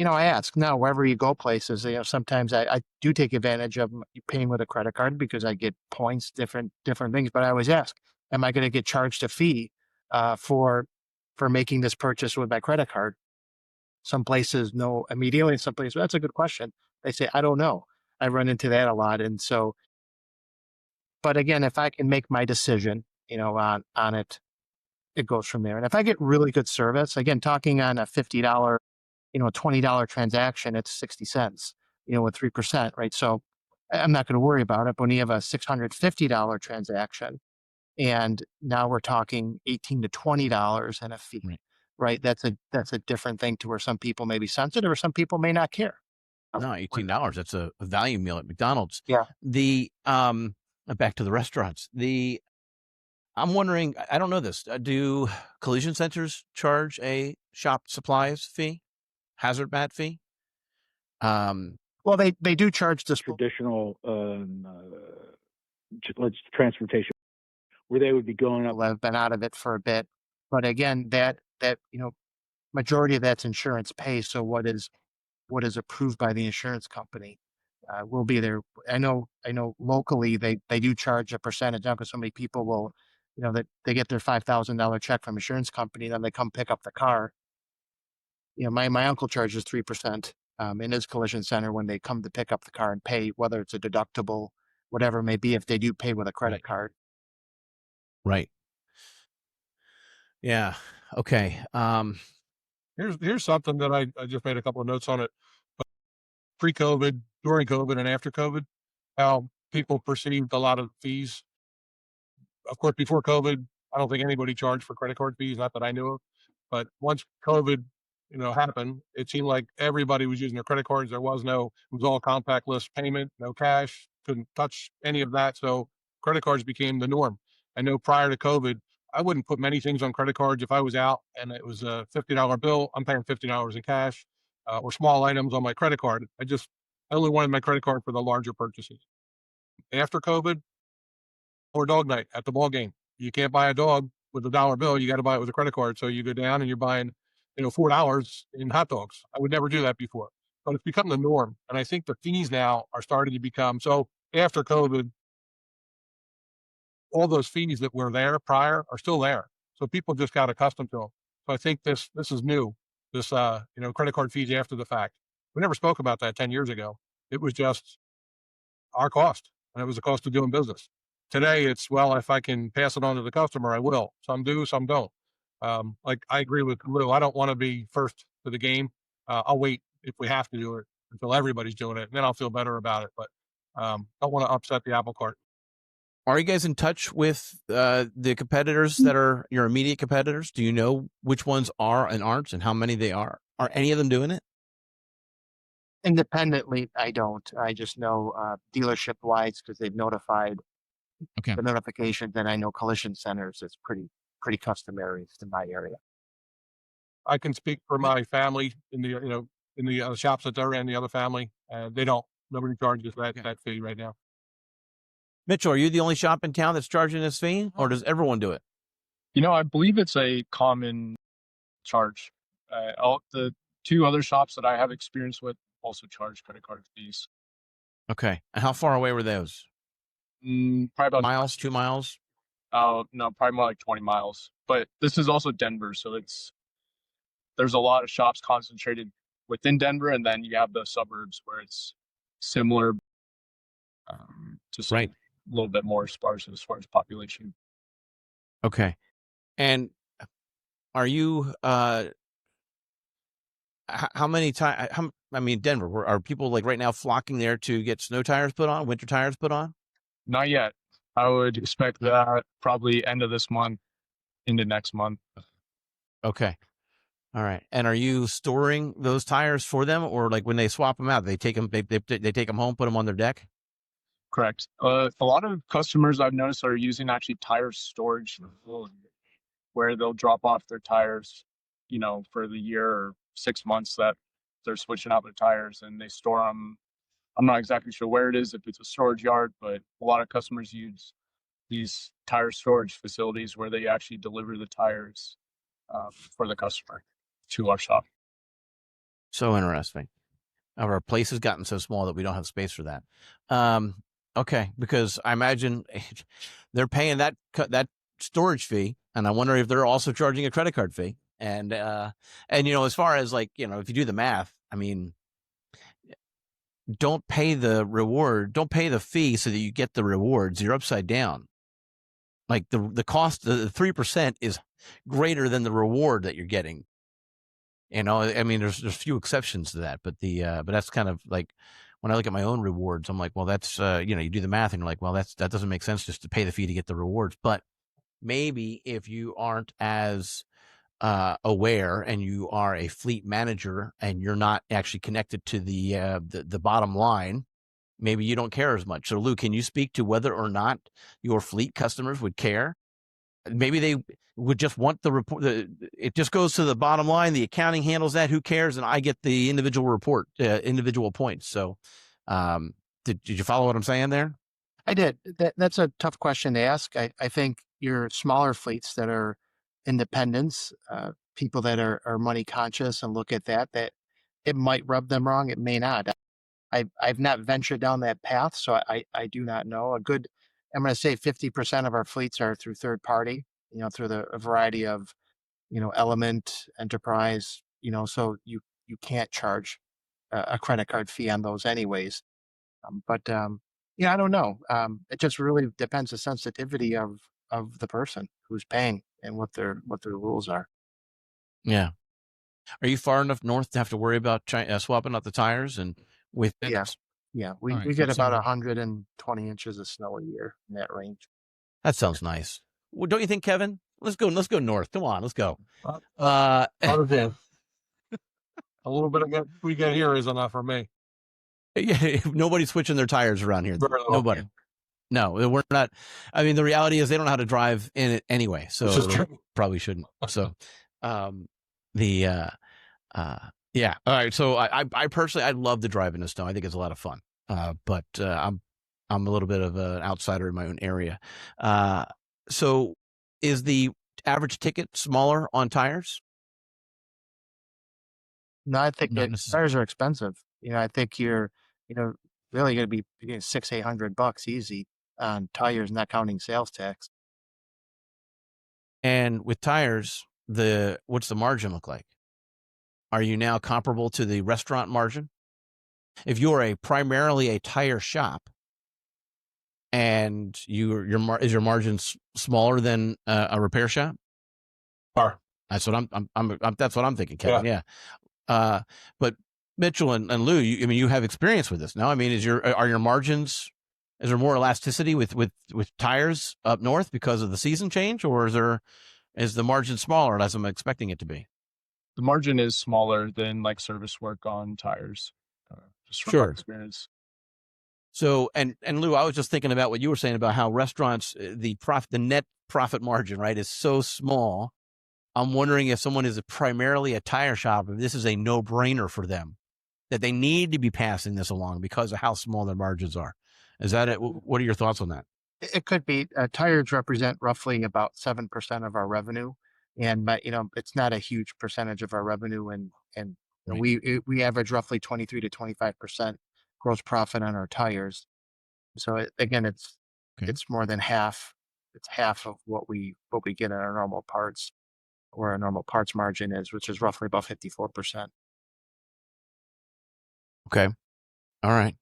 A: I ask now, wherever you go places, sometimes I do take advantage of paying with a credit card because I get points, different things. But I always ask, am I going to get charged a fee for making this purchase with my credit card? Some places know immediately, and some places, that's a good question. They say, I don't know. I run into that a lot. And so, but again, if I can make my decision, on it, it goes from there. And if I get really good service, again, talking on a $50, a $20 transaction, it's 60 cents, with 3%, right? So I'm not going to worry about it. But when you have a $650 transaction, and now we're talking $18 to $20 and a fee, right? That's a different thing, to where some people may be sensitive or some people may not care.
D: No, $18. That's a value meal at McDonald's.
A: Yeah.
D: Back to the restaurants. I'm wondering, I don't know this. Do collision centers charge a shop supplies fee, hazmat fee?
A: Well, they do charge this
F: traditional transportation, where they would be going up.
A: I've been out of it for a bit, but again, that majority of that's insurance pay. So what is approved by the insurance company will be there. I know locally they do charge a percentage now, because so many people will, that they get their $5,000 check from insurance company, then they come pick up the car. My uncle charges 3% in his collision center when they come to pick up the car and pay, whether it's a deductible, whatever it may be, if they do pay with a credit card.
D: Right. Yeah. Okay.
C: Here's something that I just made a couple of notes on it. But pre-COVID, during COVID, and after COVID, how people perceived a lot of fees. Of course, before COVID, I don't think anybody charged for credit card fees, not that I knew of. But once COVID, happened, it seemed like everybody was using their credit cards. It was all contactless payment, no cash, couldn't touch any of that. So credit cards became the norm. I know prior to COVID, I wouldn't put many things on credit cards. If I was out and it was a $50 bill, I'm paying $50 in cash, or small items on my credit card. I only wanted my credit card for the larger purchases. After COVID, or dog night at the ball game, you can't buy a dog with a dollar bill. You got to buy it with a credit card. So you go down and you're buying, $4 in hot dogs. I would never do that before, but it's become the norm. And I think the fees now are starting to become, so after COVID, all those fees that were there prior are still there. So people just got accustomed to them. So I think this is new. This credit card fees after the fact. We never spoke about that 10 years ago. It was just our cost, and it was the cost of doing business. Today, it's, well, if I can pass it on to the customer, I will. Some do, some don't. Like I agree with Lou. I don't want to be first to the game. I'll wait if we have to do it until everybody's doing it, and then I'll feel better about it. But don't want to upset the apple cart.
D: Are you guys in touch with the competitors that are your immediate competitors? Do you know which ones are and aren't, and how many they are? Are any of them doing it?
A: Independently, I don't. I just know dealership wise because they've notified
D: Okay.
A: the notifications, and I know collision centers is pretty customary in my area.
C: I can speak for my family in the shops that they're in, the other family. They don't. Nobody charges that fee right now.
D: Mitchell, are you the only shop in town that's charging this fee, or does everyone do it?
B: I believe it's a common charge. The two other shops that I have experience with also charge credit card fees.
D: Okay. And how far away were those?
B: Probably about
D: Miles, 2 miles?
B: Oh, no, probably more like 20 miles. But this is also Denver, so there's a lot of shops concentrated within Denver, and then you have the suburbs where it's similar, just
D: Right.
B: a little bit more sparse as far as population.
D: Okay. And are you how many times? I mean, Denver. Are people like right now flocking there to get snow tires put on, winter tires put on?
B: Not yet. I would expect that probably end of this month into next month.
D: Okay. All right. And are you storing those tires for them, or like when they swap them out, they take them, they take them home, put them on their deck?
B: Correct. A lot of customers I've noticed are using actually tire storage, where they'll drop off their tires, for the year or 6 months that they're switching out their tires, and they store them. I'm not exactly sure where it is, if it's a storage yard, but a lot of customers use these tire storage facilities where they actually deliver the tires for the customer to our shop.
D: So interesting. Our place has gotten so small that we don't have space for that. Okay, because I imagine they're paying that storage fee, and I wonder if they're also charging a credit card fee. And as far as if you do the math, I mean, don't pay the fee so that you get the rewards. You're upside down. Like the cost, the 3% is greater than the reward that you're getting. I mean, there's few exceptions to that, but but that's kind of like when I look at my own rewards, I'm like, well, that's you do the math and you're like, well, that doesn't make sense just to pay the fee to get the rewards. But maybe if you aren't as aware and you are a fleet manager and you're not actually connected to the bottom line, maybe you don't care as much. So Lou, can you speak to whether or not your fleet customers would care? Maybe they would just want the report. It just goes to the bottom line. The accounting handles that. Who cares? And I get the individual report, individual points. So did you follow what I'm saying there?
A: I did. That's a tough question to ask. I think your smaller fleets that are independents, people that are money conscious and look at that it might rub them wrong. It may not. I've not ventured down that path, so I do not know. I'm going to say 50% of our fleets are through third party, through a variety of, Element, Enterprise, so you can't charge a credit card fee on those anyways. But I don't know. It just really depends the sensitivity of the person who's paying and what their rules are.
D: Yeah. Are you far enough north to have to worry about swapping out the tires and with it?
A: Yeah. We
D: All right,
A: get
D: so
A: about
D: similar.
A: 120 inches of snow a year in that range.
D: That sounds nice. Well, don't you think, Kevin? Let's go north. Come on, let's go.
C: A little bit of what we get here is enough for me.
D: Yeah, nobody's switching their tires around here. Nobody. No, we're not. I mean, the reality is they don't know how to drive in it anyway, so probably shouldn't. So, yeah. All right. So I personally, I love to drive in the snow. I think it's a lot of fun. But I'm a little bit of an outsider in my own area. So is the average ticket smaller on tires?
A: No, I think tires are expensive. I think you're, really going to be getting $600-800 easy on tires, not counting sales tax.
D: And with tires, what's the margin look like? Are you now comparable to the restaurant margin? If you're primarily a tire shop, and is your margin smaller than a repair shop? That's what that's what I'm thinking, Kevin. Yeah. But Mitchell and Lou, you have experience with this now. I mean, are your margins? Is there more elasticity with tires up north because of the season change, or is the margin smaller as I'm expecting it to be?
B: The margin is smaller than like service work on tires, just from my experience.
D: So, and Lou, I was just thinking about what you were saying about how restaurants, the net profit margin, right, is so small. I'm wondering if someone is primarily a tire shop, if this is a no-brainer for them, that they need to be passing this along because of how small their margins are. Is that it? What are your thoughts on that?
A: It could be. Tires represent roughly about 7% of our revenue, and it's not a huge percentage of our revenue, and
D: Right.
A: we average roughly 23 to 25% gross profit on our tires. So again, it's more than half. It's half of what we get in our normal parts, where our normal parts margin is, which is roughly about 54%.
D: Okay. All right.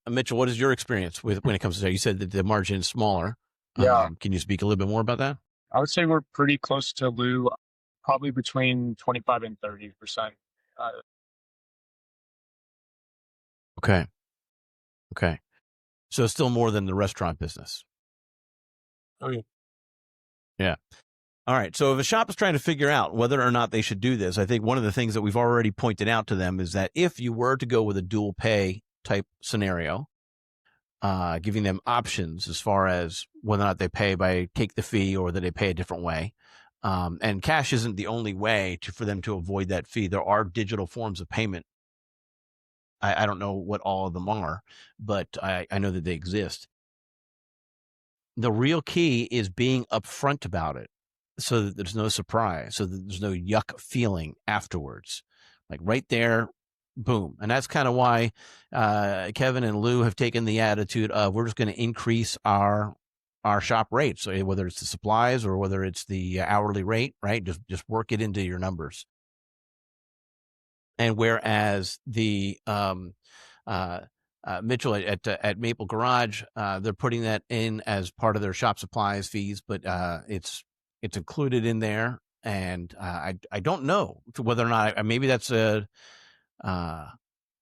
D: Mitchell, what is your experience when it comes to that? You said that the margin is smaller.
B: Yeah.
D: Can you speak a little bit more about that?
B: I would say we're pretty close to Lou, probably between 25 and 30%.
D: Okay. So it's still more than the restaurant business.
C: Oh, yeah.
D: Yeah. All right. So if a shop is trying to figure out whether or not they should do this, I think one of the things that we've already pointed out to them is that if you were to go with a dual pay type scenario, giving them options as far as whether or not they take the fee or that they pay a different way. And cash isn't the only way for them to avoid that fee. There are digital forms of payment. I don't know what all of them are, but I know that they exist. The real key is being upfront about it so that there's no surprise, so that there's no yuck feeling afterwards. Like right there, boom. And that's kind of why Kevin and Lou have taken the attitude of we're just going to increase our shop rates. So whether it's the supplies or whether it's the hourly rate, right? Just work it into your numbers. And whereas the Mitchell at Maple Garage, they're putting that in as part of their shop supplies fees, but it's included in there. And I don't know whether or not maybe that's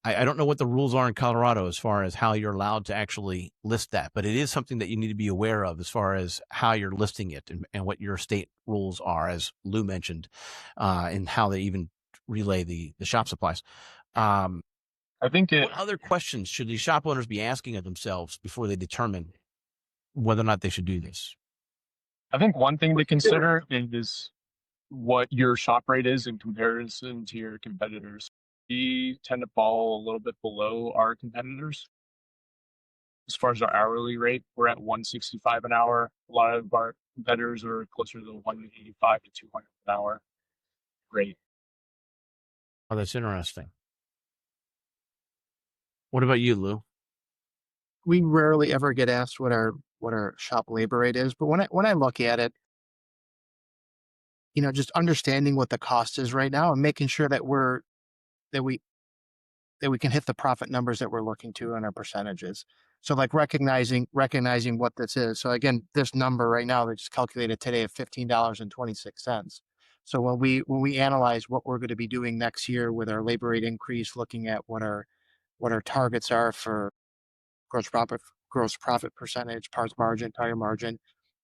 D: I don't know what the rules are in Colorado as far as how you're allowed to actually list that, but it is something that you need to be aware of as far as how you're listing it and what your state rules are, as Lou mentioned, and how they even relay the shop supplies.
B: I think
D: what other questions should these shop owners be asking of themselves before they determine whether or not they should do this?
B: I think one thing to consider is what your shop rate is in comparison to your competitors. We tend to fall a little bit below our competitors. As far as our hourly rate, we're at $165 an hour. A lot of our competitors are closer to the $185 to $200 an hour rate.
D: Oh, that's interesting. What about you, Lou?
A: We rarely ever get asked what our shop labor rate is, but when I look at it, just understanding what the cost is right now and making sure that we can hit the profit numbers that we're looking to on our percentages. So like recognizing what this is. So again, this number right now that's calculated today of $15.26. So when we analyze what we're going to be doing next year with our labor rate increase, looking at what our targets are for gross profit percentage, parts margin, tire margin,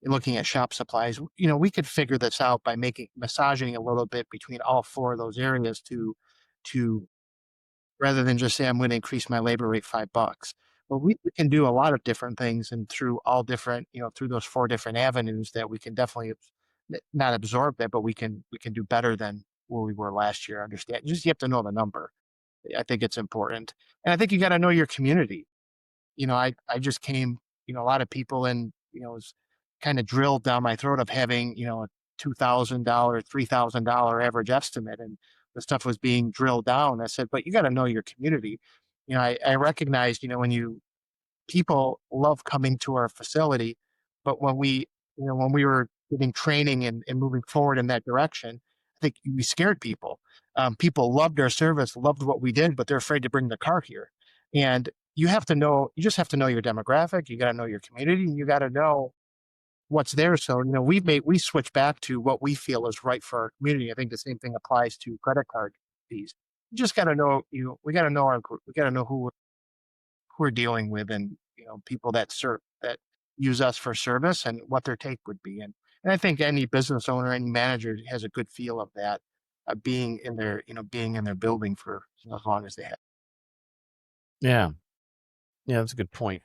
A: and looking at shop supplies, we could figure this out by massaging a little bit between all four of those areas to rather than just say I'm going to increase my labor rate $5. Well, we can do a lot of different things, and through all different, through those four different avenues that we can definitely not absorb that, but we can do better than where we were last year. Understand? You have to know the number. I think it's important, and I think you got to know your community. I just came, a lot of people, and it was kind of drilled down my throat of having, a $2,000, $3,000 average estimate, and the stuff was being drilled down. I said, but you got to know your community. I recognized, people love coming to our facility, but when we were getting training and moving forward in that direction, I think we scared people. People loved our service, loved what we did, but they're afraid to bring the car here. And you just have to know your demographic. You got to know your community. You got to know what's there. So, we switch back to what we feel is right for our community. I think the same thing applies to credit card fees. You just got to know, we got to know our group. We got to know who we're dealing with, and, people that use us for service and what their take would be. And I think any business owner, any manager has a good feel of that, being in their building for as long as they have.
D: Yeah. Yeah, that's a good point.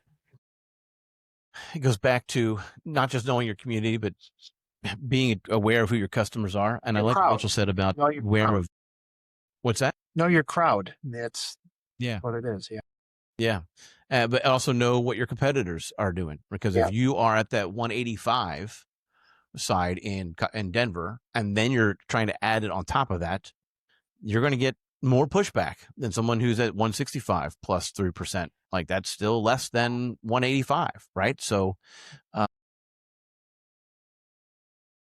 D: It goes back to not just knowing your community, but being aware of who your customers are. And I like what Mitchell said about aware of what's that?
A: Know your crowd. That's
D: Yeah.
A: what it is. Yeah.
D: Yeah. But also know what your competitors are doing, because if you are at that 185 side in Denver, and then you're trying to add it on top of that, you're going to get more pushback than someone who's at 165 plus 3%. Like, that's still less than 185, right? So,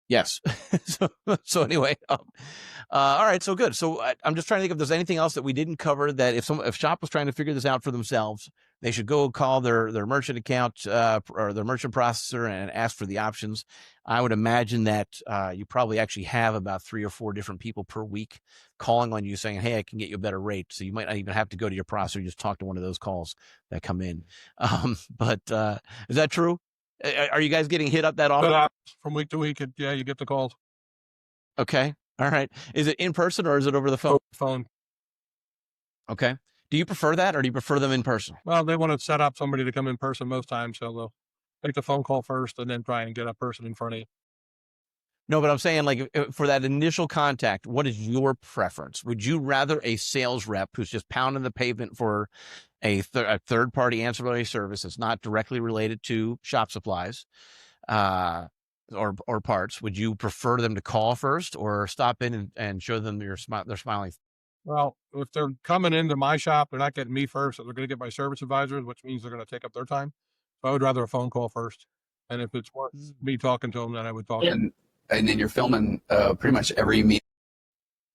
D: yes. so anyway, all right. So good. So I'm just trying to think if there's anything else that we didn't cover, that if shop was trying to figure this out for themselves, they should go call their merchant account or their merchant processor and ask for the options. I would imagine that you probably actually have about 3 or 4 different people per week calling on you saying, hey, I can get you a better rate. So you might not even have to go to your processor. You just talk to one of those calls that come in. But is that true? Are you guys getting hit up that often?
C: From week to week, you get the calls.
D: Okay. All right. Is it in person or is it over the phone?
C: Phone.
D: Okay. Do you prefer that, or do you prefer them in person?
C: Well, they want to set up somebody to come in person most times, so they'll take the phone call first and then try and get a person in front of you.
D: No, but I'm saying, like, for that initial contact, what is your preference? Would you rather a sales rep who's just pounding the pavement for a third-party ancillary service that's not directly related to shop supplies or parts? Would you prefer them to call first, or stop in and show them they're smiling?
C: Well, if they're coming into my shop, they're not getting me first, so they're going to get my service advisors, which means they're going to take up their time. So I would rather a phone call first. And if it's worth me talking to them, then I would talk to them.
E: And then you're filming pretty much every meeting.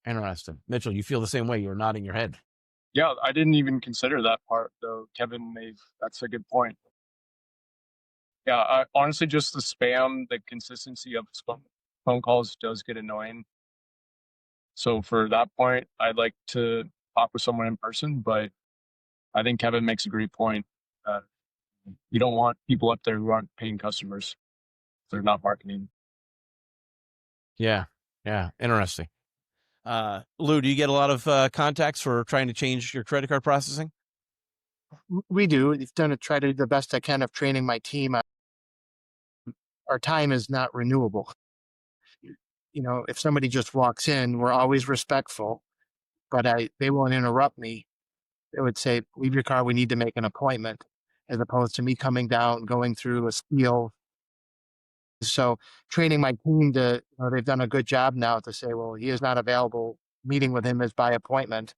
D: Interesting. Mitchell, you feel the same way? You're nodding your head.
B: Yeah, I didn't even consider that part, though. Kevin that's a good point. Yeah, honestly, just the spam, the consistency of phone calls does get annoying. So for that point, I'd like to talk with someone in person, but I think Kevin makes a great point. You don't want people up there who aren't paying customers. They're not marketing.
D: Yeah. Yeah. Interesting. Lou, do you get a lot of contacts for trying to change your credit card processing?
A: We do. We've try to do the best I can of training my team. Our time is not renewable. If somebody just walks in, we're always respectful, but they won't interrupt me. They would say, leave your car, we need to make an appointment, as opposed to me coming down, going through a spiel. So training my team they've done a good job now to say, well, he is not available. Meeting with him is by appointment.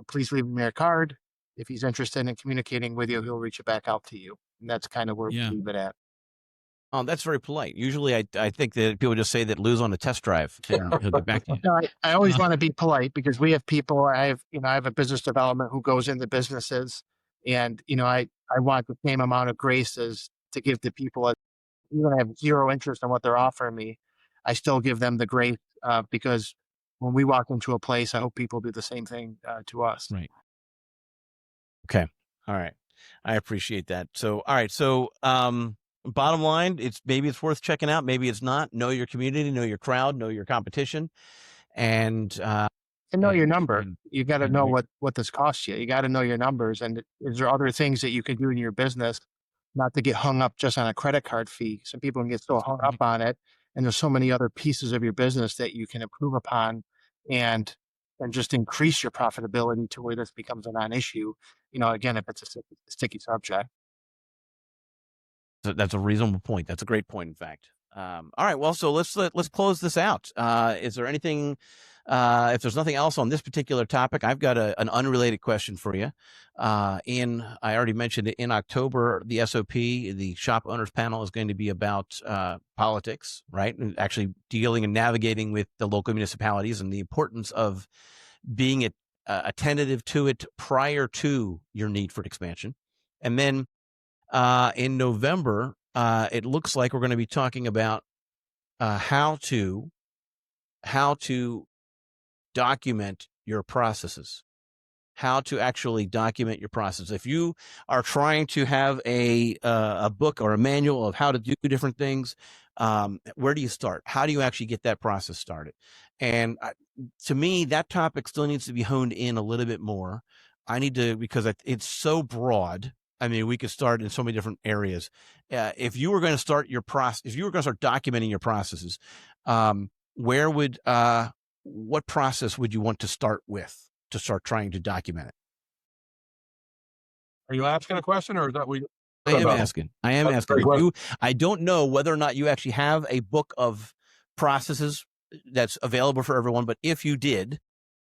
A: Please leave him your card. If he's interested in communicating with you, he'll reach it back out to you. And that's kind of where we leave it at.
D: Oh, that's very polite. Usually I think that people just say that Lou's on a test drive. He'll get back to you.
A: No, I always want to be polite, because we have people, I have a business development who goes into businesses, and, I want the same amount of grace as to give to people. Even I have zero interest in what they're offering me, I still give them the grace, because when we walk into a place, I hope people do the same thing to us.
D: Right. Okay. All right. I appreciate that. So, all right. So, bottom line, maybe it's worth checking out. Maybe it's not. Know your community, know your crowd, know your competition, and
A: know your number. You got to know what this costs you. You got to know your numbers. And is there other things that you can do in your business, not to get hung up just on a credit card fee? Some people can get so hung up on it, and there's so many other pieces of your business that you can improve upon and just increase your profitability to where this becomes a non-issue. Again, if it's a sticky subject.
D: That's a reasonable point. That's a great point, in fact. All right. Well, so let's close this out. Is there anything if there's nothing else on this particular topic, I've got an unrelated question for you. I already mentioned it, in October, the SOP, the shop owners panel, is going to be about politics, right? And actually dealing and navigating with the local municipalities and the importance of being attentive to it prior to your need for expansion. And then in November, it looks like we're going to be talking about how to document your processes, how to actually document your process. If you are trying to have a book or a manual of how to do different things, where do you start? How do you actually get that process started? And to me, that topic still needs to be honed in a little bit more. I need to, because it's so broad. I mean, we could start in so many different areas. If you were going to start your process, if you were going to start documenting your processes, what process would you want to start with to start trying to document it?
C: Are you asking a question, or is that we?
D: I am asking. I don't know whether or not you actually have a book of processes that's available for everyone, but if you did,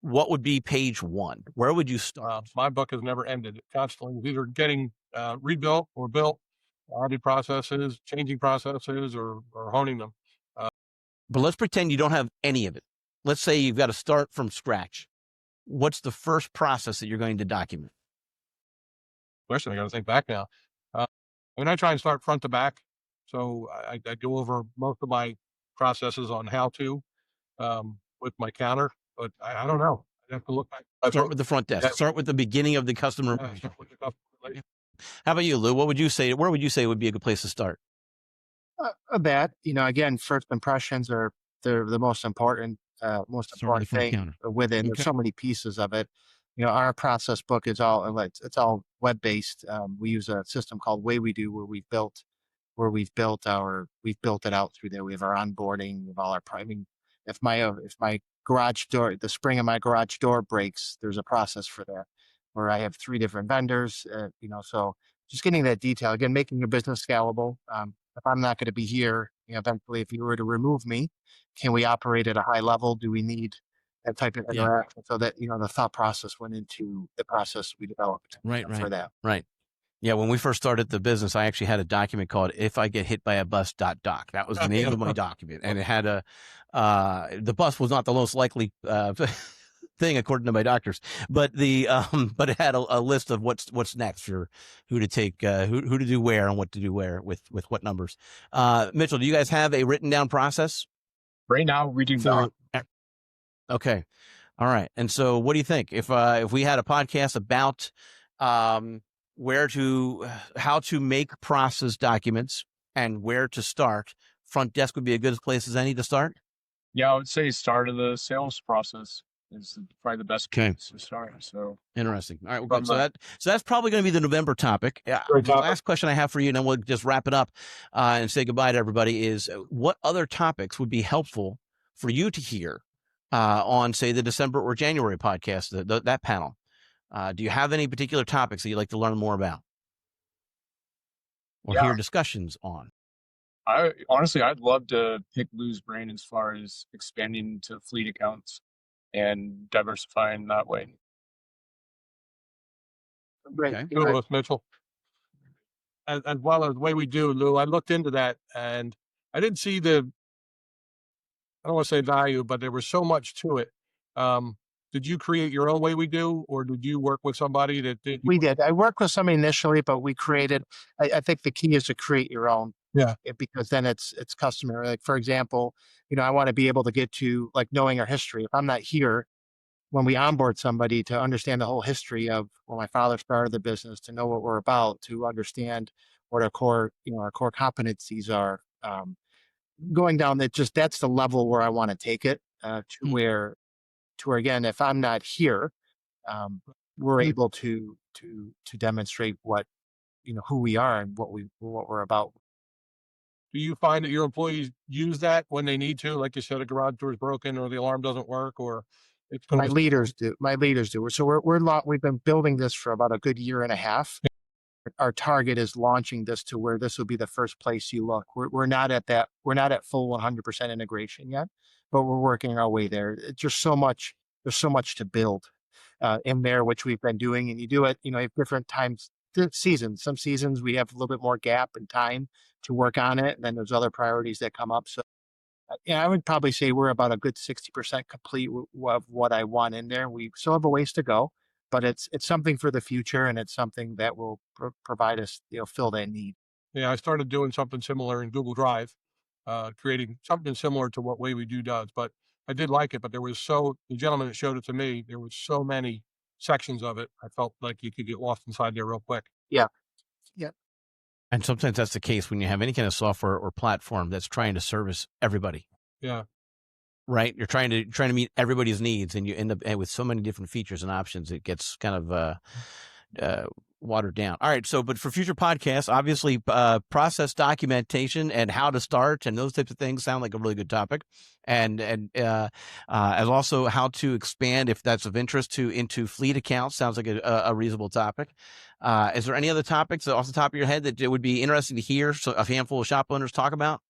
D: what would be page 1? Where would you start?
C: My book has never ended. It constantly either getting rebuilt or built, added processes, changing processes, or honing them.
D: But let's pretend you don't have any of it. Let's say you've got to start from scratch. What's the first process that you're going to document?
C: Question, I got to think back now. I mean, I try and start front to back. So I go over most of my processes on how to with my counter, but I don't know. I have to look back.
D: Start with the front desk. Start with the beginning of the customer.
C: Yeah.
D: How about you, Lou? What would you say? Where would you say would be a good place to start?
A: That, again, first impressions are the most important thing within. There's so many pieces of it. Our process book is it's all web based. We use a system called Way We Do, where we've built it out through there. We have our onboarding, we have all our priming. If my garage door, the spring of my garage door breaks, there's a process for that, where I have 3 different vendors. So just getting that detail, again, making your business scalable. If I'm not going to be here, eventually, if you were to remove me, can we operate at a high level? Do we need that type of interaction? So that, the thought process went into the process we developed for that.
D: Right. Yeah. When we first started the business, I actually had a document called "If I Get Hit by a Bus." Doc. That was the name of my document. And it had the bus was not the most likely thing according to my doctors, but but it had a list of what's next for who to take, who to do where and what to do where with what numbers. Mitchell, do you guys have a written down process?
B: Right now we do not.
D: Okay. All right. And so what do you think if we had a podcast about how to make process documents and where to start? Front desk would be a good place as any to start.
B: Yeah, I would say start of the sales process is probably the best place to start. So
D: interesting. All right, well, good. So that's probably going to be the November topic. The last question I have for you, and then we'll just wrap it up and say goodbye to everybody, is what other topics would be helpful for you to hear on, say, the December or January podcast, that panel? Do you have any particular topics that you'd like to learn more about or hear discussions on?
B: I'd love to pick Lou's brain as far as expanding to fleet accounts and diversifying that way.
A: Great.
C: Okay. Good with Mitchell. As well as the way we do, Lou, I looked into that and I didn't see I don't want to say value, but there was so much to it. Did you create your own Way We Do, or did you work with somebody that did?
A: We did. I worked with somebody initially, but we created, I think the key is to create your own.
C: Yeah.
A: Because then it's customary. Like, for example, I want to be able to get to, like, knowing our history. If I'm not here when we onboard somebody, to understand the whole history of when my father started the business, to know what we're about, to understand what our core competencies are, going down that's the level where I want to take it, to where again, if I'm not here, we're able to demonstrate what, who we are and what we're about.
C: Do you find that your employees use that when they need to? Like you said, a garage door is broken or the alarm doesn't work, or it's
A: My leaders do. So we've been building this for about a good year and a half. our target is launching this to where this will be the first place you look. We're not at that. We're not at full 100% integration yet, but we're working our way there. It's just so much. There's so much to build in there, which we've been doing, and you do it. At different times, seasons. Some seasons we have a little bit more gap and time to work on it, and then there's other priorities that come up. So, yeah, I would probably say we're about a good 60% complete of what I want in there. We still have a ways to go, but it's something for the future, and it's something that will provide us, fill that need.
C: Yeah, I started doing something similar in Google Drive, creating something similar to what Way We Do does. But I did like it, but the gentleman that showed it to me, there was so many sections of it. I felt like you could get lost inside there real quick.
A: Yeah. Yeah.
D: And sometimes that's the case when you have any kind of software or platform that's trying to service everybody.
C: Yeah.
D: Right. You're trying to meet everybody's needs, and you end up with so many different features and options. It gets kind of watered down. All right. So, but for future podcasts, obviously, process documentation and how to start and those types of things sound like a really good topic. And as also how to expand, if that's of interest, into fleet accounts sounds like a reasonable topic. Is there any other topics off the top of your head that it would be interesting to hear a handful of shop owners talk about?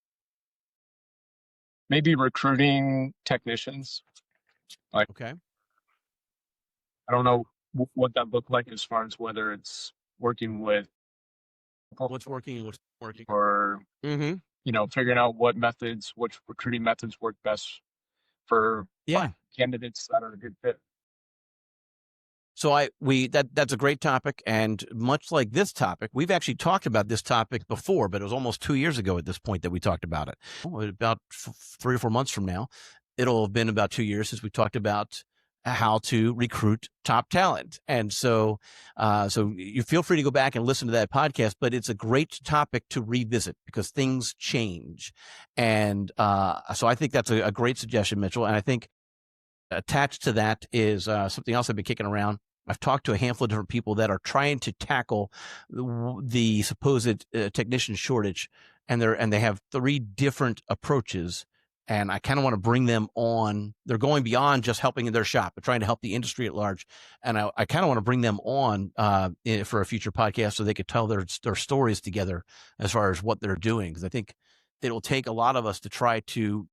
B: Maybe recruiting technicians.
D: Okay.
B: I don't know what that looked like as far as whether it's working with
D: What's working and what's not working.
B: or figuring out which recruiting methods work best for candidates that are a good fit.
D: So that's a great topic, and much like this topic, we've actually talked about this topic before, but it was almost 2 years ago at this point that we talked about it. About 3 or 4 months from now, it'll have been about 2 years since we talked about how to recruit top talent. And so you feel free to go back and listen to that podcast, but it's a great topic to revisit because things change. And so I think that's a great suggestion, Mitchell. And I think attached to that is something else I've been kicking around. I've talked to a handful of different people that are trying to tackle the supposed technician shortage, and they have 3 different approaches. And I kind of want to bring them on. They're going beyond just helping in their shop, but trying to help the industry at large. And I kind of want to bring them on for a future podcast so they could tell their stories together as far as what they're doing. Because I think it'll take a lot of us to try to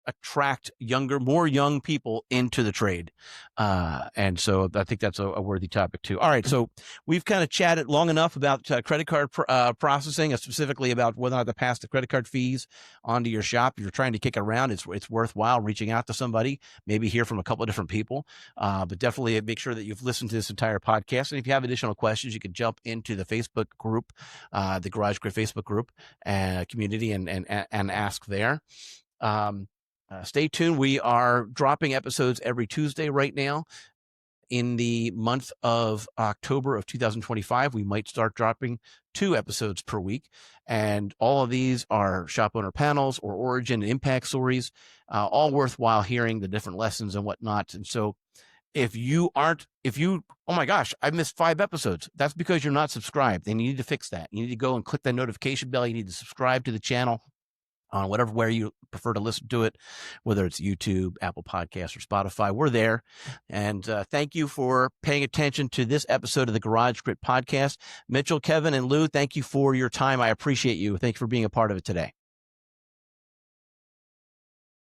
D: attract more young people into the trade. And so I think that's a worthy topic too. All right. So we've kind of chatted long enough about credit card processing, and specifically about whether or not to pass the credit card fees onto your shop. If you're trying to kick it around, it's worthwhile reaching out to somebody, maybe hear from a couple of different people, but definitely make sure that you've listened to this entire podcast. And if you have additional questions, you can jump into the Facebook group, the Garage Grit Facebook group and community and ask there. Stay tuned. We are dropping episodes every Tuesday right now. In the month of October of 2025, we might start dropping 2 episodes per week. And all of these are shop owner panels or origin and impact stories, all worthwhile hearing the different lessons and whatnot. And so oh my gosh, I missed 5 episodes. That's because you're not subscribed, and you need to fix that. You need to go and click that notification bell. You need to subscribe to the channel on where you prefer to listen to it, whether it's YouTube, Apple Podcasts, or Spotify. We're there. And thank you for paying attention to this episode of the Garage Grit Podcast. Mitchell, Kevin, and Lou, thank you for your time. I appreciate you. Thank you for being a part of it today.